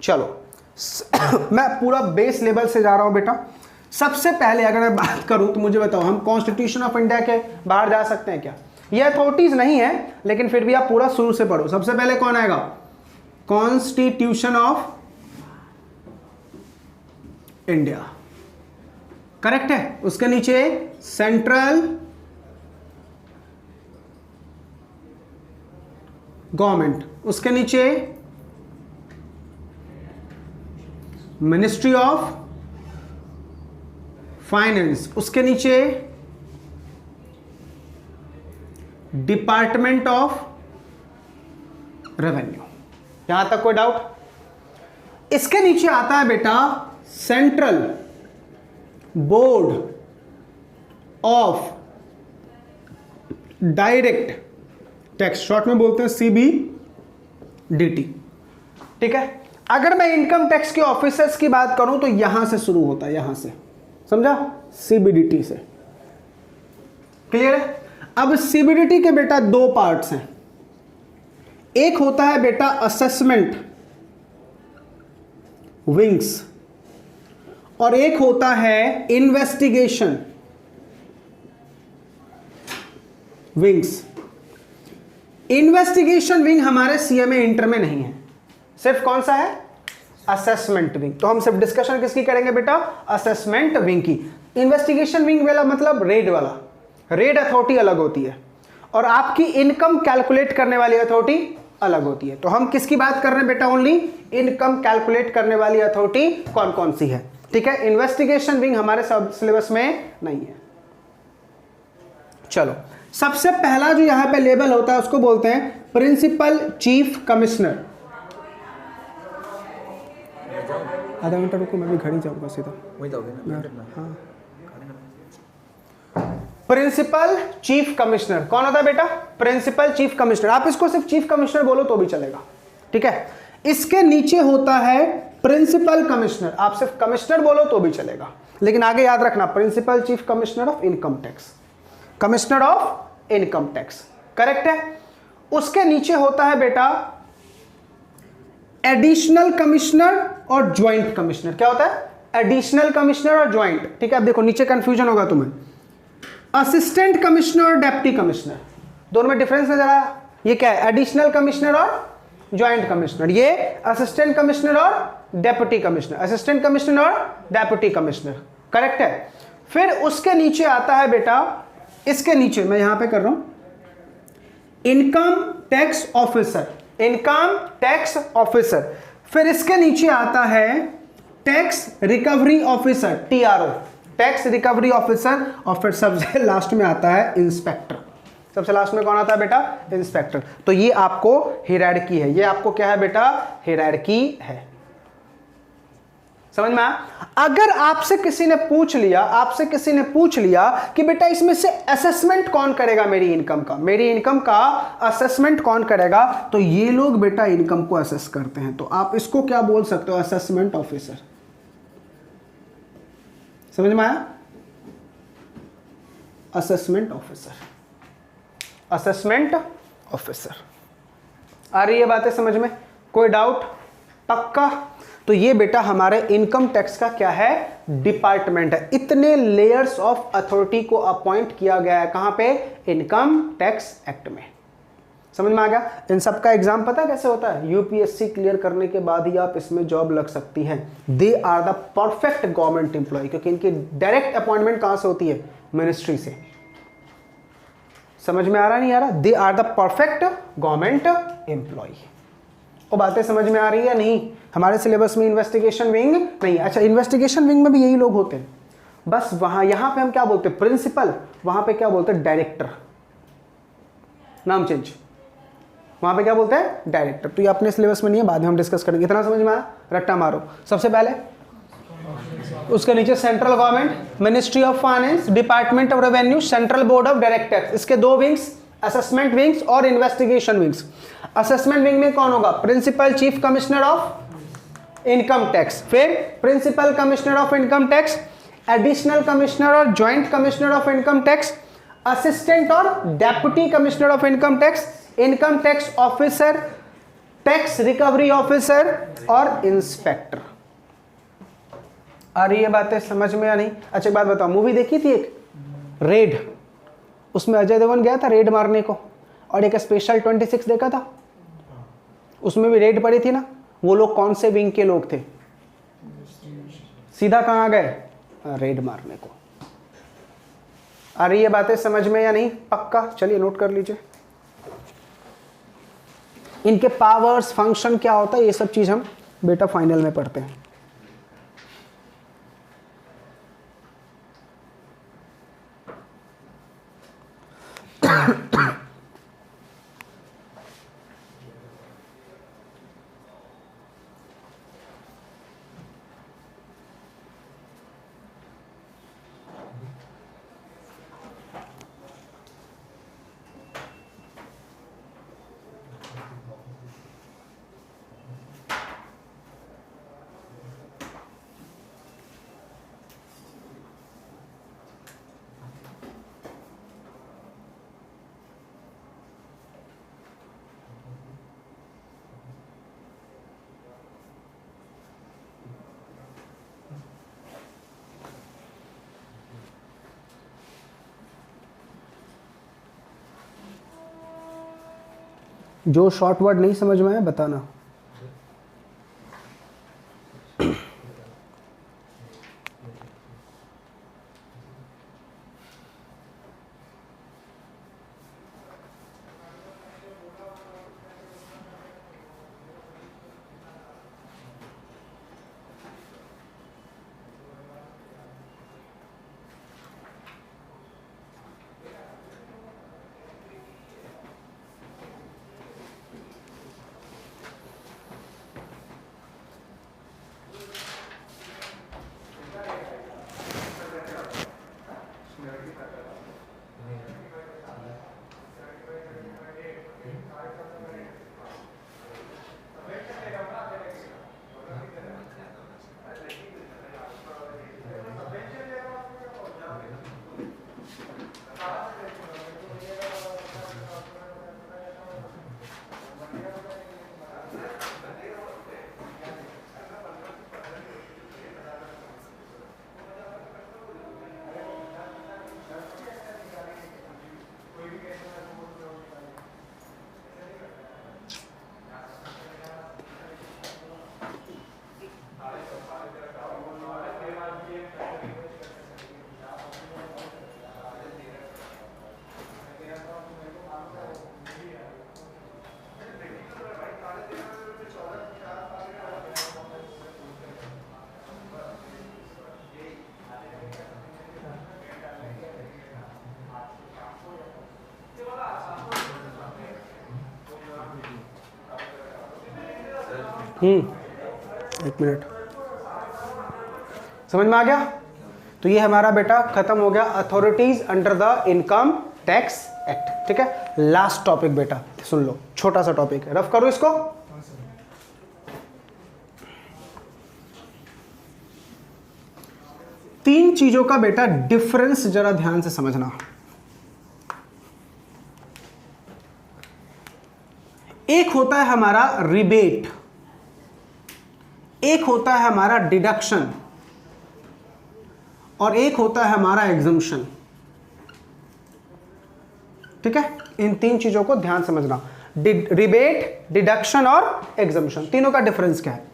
चलो मैं पूरा बेस लेवल से जा रहा हूं बेटा। सबसे पहले अगर मैं बात करूं तो मुझे बताओ, हम कॉन्स्टिट्यूशन ऑफ इंडिया के बाहर जा सकते हैं क्या? ये अथॉरिटीज नहीं है, लेकिन फिर भी आप पूरा शुरू से पढ़ो। सबसे पहले कौन आएगा? कॉन्स्टिट्यूशन ऑफ इंडिया, करेक्ट है। उसके नीचे सेंट्रल गवर्नमेंट, उसके नीचे मिनिस्ट्री ऑफ फाइनेंस, उसके नीचे डिपार्टमेंट ऑफ रेवेन्यू। यहां तक कोई डाउट? इसके नीचे आता है बेटा central board of direct tax, short में बोलते हैं CBDT। ठीक है। अगर मैं इनकम टैक्स के ऑफिसर्स की बात करूं तो यहां से शुरू होता है, यहां से, समझा? CBDT से। क्लियर है? अब CBDT के बेटा 2 पार्ट्स हैं। एक होता है बेटा असेसमेंट विंग्स और एक होता है इन्वेस्टिगेशन विंग्स। इन्वेस्टिगेशन विंग हमारे CMA इंटर में नहीं है, सिर्फ कौन सा है? Assessment wing. तो हम सिर्फ डिस्कशन किसकी करेंगे बेटा? असेसमेंट विंग की। इन्वेस्टिगेशन विंग वाला मतलब रेड वाला, रेड अथॉरिटी अलग होती है और आपकी इनकम कैलकुलेट करने वाली अथॉरिटी अलग होती है। तो हम किसकी बात कर रहे हैं बेटा? ओनली इनकम कैलकुलेट करने वाली अथॉरिटी कौन कौन सी है। ठीक है। इन्वेस्टिगेशन विंग हमारे सिलेबस में नहीं है। चलो, सबसे पहला जो यहां पे लेवल होता है उसको बोलते हैं प्रिंसिपल चीफ कमिश्नर। आधा घंटा रुको, मैं भी घर ही जाऊंगा सीधा।
वही जाओगे ना?
हाँ। प्रिंसिपल चीफ कमिश्नर कौन होता है बेटा? Principal chief commissioner. आप इसको सिर्फ चीफ कमिश्नर बोलो तो भी चलेगा। ठीक है। इसके नीचे होता है प्रिंसिपल कमिश्नर। आप सिर्फ कमिश्नर बोलो तो भी चलेगा, लेकिन आगे याद रखना principal chief commissioner of income tax, commissioner of income tax, correct है। उसके नीचे होता है बेटा एडिशनल कमिश्नर और ज्वाइंट कमिश्नर। क्या होता है? एडिशनल कमिश्नर और ज्वाइंट। ठीक है। अब देखो नीचे कंफ्यूजन होगा तुम्हें। असिस्टेंट कमिश्नर और डेप्टी कमिश्नर, दोनों में डिफरेंस नजर आया? ये क्या है? एडिशनल कमिश्नर और ज्वाइंट कमिश्नर। ये असिस्टेंट कमिश्नर और डेप्यूटी कमिश्नर, असिस्टेंट कमिश्नर और डेप्यूटी कमिश्नर, करेक्ट है। फिर उसके नीचे आता है बेटा, इसके नीचे मैं यहां पे कर रहा हूं income tax officer, income tax officer. फिर इसके नीचे आता है tax recovery officer, TRO, tax recovery officer. और फिर सबसे लास्ट में आता है इंस्पेक्टर। सबसे लास्ट में कौन आता है बेटा? इंस्पेक्टर। तो ये आपको हायरार्की है, ये आपको क्या है बेटा? हायरार्की है। समझ में आया? अगर आपसे किसी ने पूछ लिया कि बेटा इसमें से असेसमेंट कौन करेगा मेरी इनकम का, मेरी इनकम का असेसमेंट कौन करेगा, तो ये लोग बेटा इनकम को असेस करते हैं। तो आप इसको क्या बोल सकते हो? Assessment officer. समझ में आया? Assessment officer, assessment officer. आ रही है बातें समझ में? कोई डाउट? पक्का? तो ये बेटा हमारे इनकम टैक्स का क्या है, डिपार्टमेंट है। इतने लेयर्स ऑफ अथॉरिटी को अपॉइंट किया गया है कहां पे, इनकम टैक्स एक्ट में। समझ में आ गया। इन सब का एग्जाम पता कैसे होता है, यूपीएससी क्लियर करने के बाद ही आप इसमें जॉब लग सकती है। They are the perfect government employ, क्योंकि इनकी डायरेक्ट अपॉइंटमेंट कहां से होती है, मिनिस्ट्री से। समझ में आ रहा नहीं आ रहा, they are the perfect government employ. वो बातें समझ में आ रही है नहीं। हमारे सिलेबस में इन्वेस्टिगेशन विंग नहीं। अच्छा, इन्वेस्टिगेशन विंग में भी यही लोग होते हैं, बस वहां यहां पे हम क्या बोलते हैं, प्रिंसिपल, वहां पे क्या बोलते हैं, डायरेक्टर, नाम चेंज। वहां पे क्या बोलते हैं, डायरेक्टर। तो ये अपने सिलेबस में नहीं है, बाद में हम डिस्कस करेंगे। इतना समझ में आया, रट्टा मारो। सबसे पहले उसके नीचे central government, ministry of finance, department of revenue, central board of directors. इसके दो विंग्स, असेसमेंट विंग्स और इन्वेस्टिगेशन विंग्स। असेसमेंट विंग में कौन होगा, principal chief commissioner of income tax, फिर principal commissioner of income tax, additional commissioner और joint commissioner of income tax, assistant और deputy commissioner of income tax, income tax officer, tax recovery officer और inspector. आ रही है बातें समझ में या नहीं। अच्छा एक बात बताओ, मूवी देखी थी एक रेड, उसमें अजय देवगन गया था रेड मारने को, और एक स्पेशल 26 देखा था, उसमें भी रेड पड़ी थी ना। वो लोग कौन से विंग के लोग थे, सीधा कहां गए, रेड मारने को। आ रही है बातें समझ में या नहीं, पक्का। चलिए नोट कर लीजिए, इनके पावर्स, फंक्शन क्या होता है, ये सब चीज हम बेटा फाइनल में पढ़ते हैं। जो शॉर्ट वर्ड नहीं समझ में आया बताना। एक मिनट, समझ में आ गया। तो ये हमारा बेटा खत्म हो गया authorities under the income tax act. ठीक है, लास्ट टॉपिक बेटा सुन लो, छोटा सा टॉपिक है, रफ करो इसको। तीन चीजों का बेटा डिफरेंस जरा ध्यान से समझना। एक होता है हमारा रिबेट, एक होता है हमारा डिडक्शन और एक होता है हमारा एग्जम्पशन। ठीक है, इन तीन चीजों को ध्यान समझना, रिबेट, डिडक्शन और एग्जम्पशन, तीनों का डिफरेंस क्या है।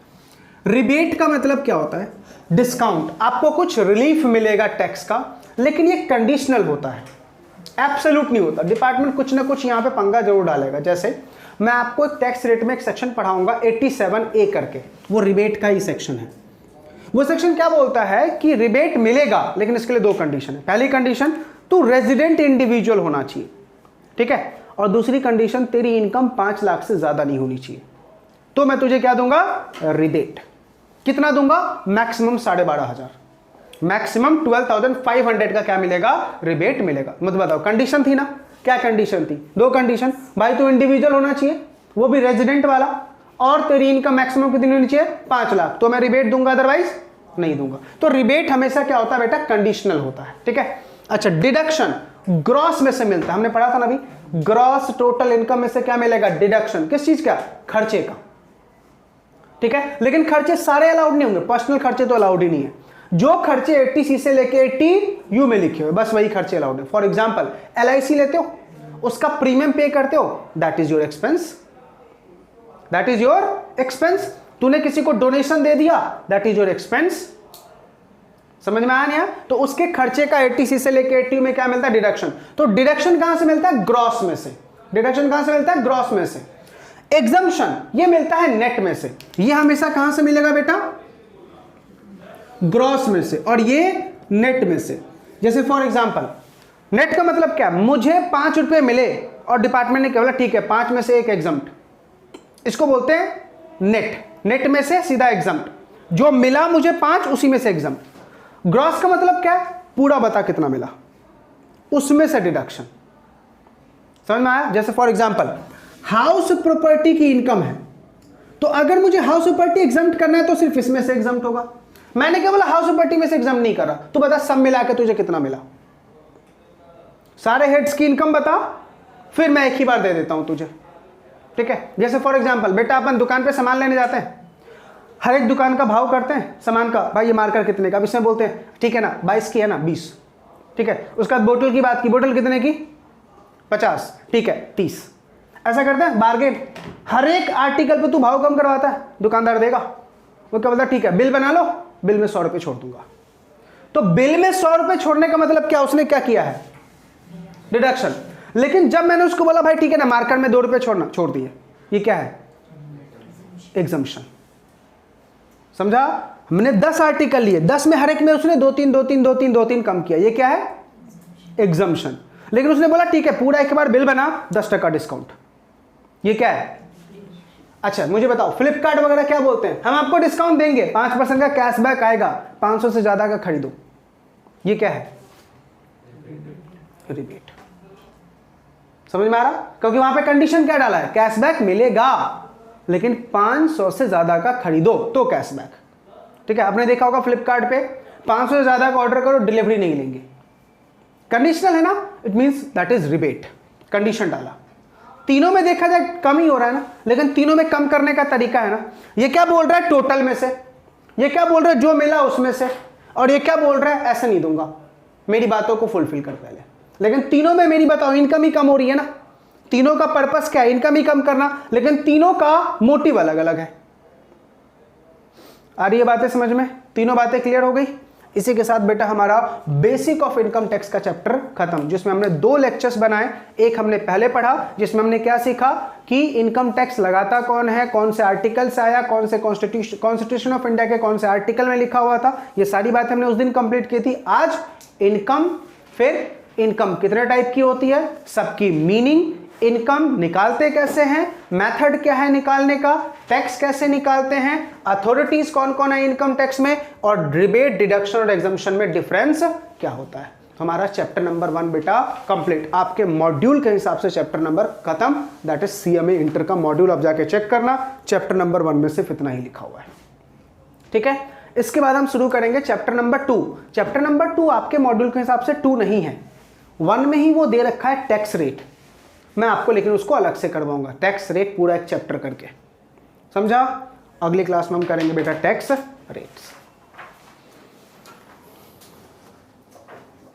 रिबेट का मतलब क्या होता है? डिस्काउंट, आपको कुछ रिलीफ मिलेगा टैक्स का, लेकिन ये कंडीशनल होता है, एब्सोल्यूट नहीं होता। डिपार्टमेंट कुछ ना कुछ यहां पे पंगा जरूर डालेगा। जैसे मैं आपको एक टैक्स रेट में एक सेक्शन पढ़ाऊंगा 87A करके, वो रिबेट का ही सेक्शन है। वो सेक्शन क्या बोलता है कि रिबेट मिलेगा, लेकिन इसके लिए दो कंडीशन है। पहली कंडीशन, तू रेजिडेंट इंडिविजुअल होना चाहिए, ठीक है, और दूसरी कंडीशन, तेरी इनकम 5 लाख से ज्यादा नहीं होनी चाहिए। तो मैं तुझे क्या दूंगा? रिबेट। कितना दूंगा? मैक्सिमम 12,500, मैक्सिमम 12,500 का क्या मिलेगा? रिबेट मिलेगा। मत बताओ, कंडीशन थी ना? क्या कंडीशन थी? दो कंडीशन, भाई तू इंडिविजुअल होना चाहिए, वो भी रेजिडेंट वाला, और तेरी इनकम मैक्सिमम कितनी होनी चाहिए? 5 लाख, तो मैं रिबेट दूंगा, अदरवाइज नहीं दूंगा। तो रिबेट हमेशा क्या होता है बेटा? कंडीशनल होता है। ठीक है, अच्छा, डिडक्शन ग्रॉस में से मिलता है, हमने पढ़ा था ना अभी, ग्रॉस टोटल इनकम में से क्या मिलेगा? डिडक्शन। किस चीज का? खर्चे का। ठीक है, लेकिन खर्चे सारे अलाउड नहीं होंगे, पर्सनल खर्चे तो अलाउड ही नहीं है। जो खर्चे 80C से लेके 80U में लिखे हुए, बस वही खर्चे अलाउड है। फॉर एग्जांपल LIC लेते हो, उसका प्रीमियम पे करते हो, that is your expense, that is your expense. तूने किसी को डोनेशन दे दिया, दैट इज योर एक्सपेंस। समझ में आया नहीं? तो उसके खर्चे का 80C से लेके 80U में क्या मिलता है? डिडक्शन। तो डिडक्शन कहां से मिलता है? ग्रॉस में से। डिडक्शन कहां से मिलता है? ग्रॉस में से। एग्जम्पशन ये मिलता है नेट में से। ये हमेशा कहां से मिलेगा बेटा? ग्रॉस में से, और ये नेट में से। जैसे फॉर एग्जांपल, नेट का मतलब क्या? मुझे 5 रुपए मिले और डिपार्टमेंट ने क्या बोला? ठीक है, 5 में से एक एग्जम्प्ट, इसको बोलते हैं नेट। नेट में से सीधा एग्जम्प्ट, जो मिला मुझे 5 उसी में से एग्जम्प्ट। ग्रॉस का मतलब क्या है? पूरा बता कितना मिला, उसमें से डिडक्शन। समझ में आया? जैसे फॉर एग्जांपल, हाउस प्रॉपर्टी की इनकम है, तो अगर मुझे हाउस प्रॉपर्टी एग्जम्प्ट करना है तो सिर्फ इसमें से एग्जम्प्ट होगा। मैंने क्या बोला? हाउस प्रॉपर्टी में से एग्जम्प्ट नहीं करा। तू बता सब मिला के तुझे कितना मिला, सारे हेड्स की इनकम बता, फिर मैं एक ही बार दे देता हूं तुझे। ठीक है, जैसे फॉर एग्जांपल बेटा, अपन दुकान पे सामान लेने जाते हैं, हर एक दुकान का भाव करते हैं सामान का, भाई ये मार्कर कितने का, अब इसमें बोलते हैं ठीक है ना 22 की है ना 20, ठीक है। उसके बाद बोतल की बात की, बोतल कितने की? 50, ठीक है 30। ऐसा करते हैं बार्गेन, हर एक आर्टिकल पे तू भाव कम करवाता है, दुकानदार देगा। वो क्या बोलता है? ठीक है बिल बना लो, बिल में 100 रुपये छोड़ दूंगा। तो बिल में 100 रुपये छोड़ने का मतलब क्या? उसने क्या किया है? डिडक्शन। लेकिन जब मैंने उसको बोला भाई ठीक है ना मार्कर में 2 रुपये छोड़ना, छोड़ दिए, ये क्या है? एग्जम्पशन। समझा? हमने 10 आर्टिकल लिए, 10 में हर एक में उसने 2-3 कम किया, ये क्या है? एग्जम्पशन। लेकिन उसने बोला ठीक है पूरा एक बार बिल बना, 10% डिस्काउंट, ये क्या है? अच्छा मुझे बताओ, फ्लिपकार्ट वगैरह क्या बोलते हैं? हम आपको डिस्काउंट देंगे, 5% का कैशबैक आएगा, 500 से ज्यादा का खरीदो, ये क्या है? रिबेट। समझ में आ रहा? क्योंकि वहां पे कंडीशन क्या डाला है? कैशबैक मिलेगा, लेकिन 500 से ज्यादा का खरीदो तो कैशबैक। ठीक है, आपने देखा होगा फ्लिपकार्ट पे 500 से ज्यादा का ऑर्डर करो डिलीवरी नहीं लेंगे, कंडीशनल है ना, it means that is rebate, condition डाला। तीनों में देखा जाए कम ही हो रहा है ना, लेकिन तीनों में कम करने का तरीका है ना। ये क्या बोल रहा है? टोटल में से। ये क्या बोल रहा है? जो मिला उसमें से। और ये क्या बोल रहा है? ऐसे नहीं दूंगा, मेरी बातों को फुलफिल कर पहले। लेकिन तीनों में मेरी बताओ इनकम ही कम हो रही है ना, तीनों का पर्पस क्या है? इनकम ही कम करना, लेकिन तीनों का मोटिव अलग अलग है। आ रही है बातें समझ में? तीनों बातें क्लियर हो गई? इसी के साथ बेटा हमारा बेसिक ऑफ इनकम टैक्स का चैप्टर खत्म, जिसमें हमने 2 लेक्चर्स बनाए। एक हमने पहले पढ़ा जिसमें हमने क्या सीखा कि इनकम टैक्स लगाता कौन है, कौन से आर्टिकल से आया, कौन से कॉन्स्टिट्यूशन ऑफ इंडिया के कौन से आर्टिकल में लिखा हुआ था, ये सारी बातें हमने उस दिन कंप्लीट की थी। आज इनकम, फिर इनकम कितने टाइप की होती है, सबकी मीनिंग, इनकम निकालते कैसे हैं, मेथड क्या है निकालने का, टैक्स कैसे निकालते हैं, अथॉरिटीज कौन कौन है इनकम टैक्स में, और रिबेट, डिडक्शन और एग्जम्पशन में डिफरेंस क्या होता है। तो हमारा चैप्टर नंबर 1 बेटा कंप्लीट। आपके मॉड्यूल के हिसाब से चैप्टर नंबर खत्म, दैट इज सीएमए इंटर का मॉड्यूल। आप जाके चेक करना, चैप्टर नंबर 1 में सिर्फ इतना ही लिखा हुआ है। ठीक है, इसके बाद हम शुरू करेंगे चैप्टर नंबर 2। चैप्टर नंबर 2 आपके मॉड्यूल के हिसाब से 2 नहीं है, 1 में ही वो दे रखा है टैक्स रेट। मैं आपको लेकिन उसको अलग से करवाऊंगा, टैक्स रेट पूरा एक चैप्टर करके, समझा? अगली क्लास में हम करेंगे बेटा टैक्स रेट्स।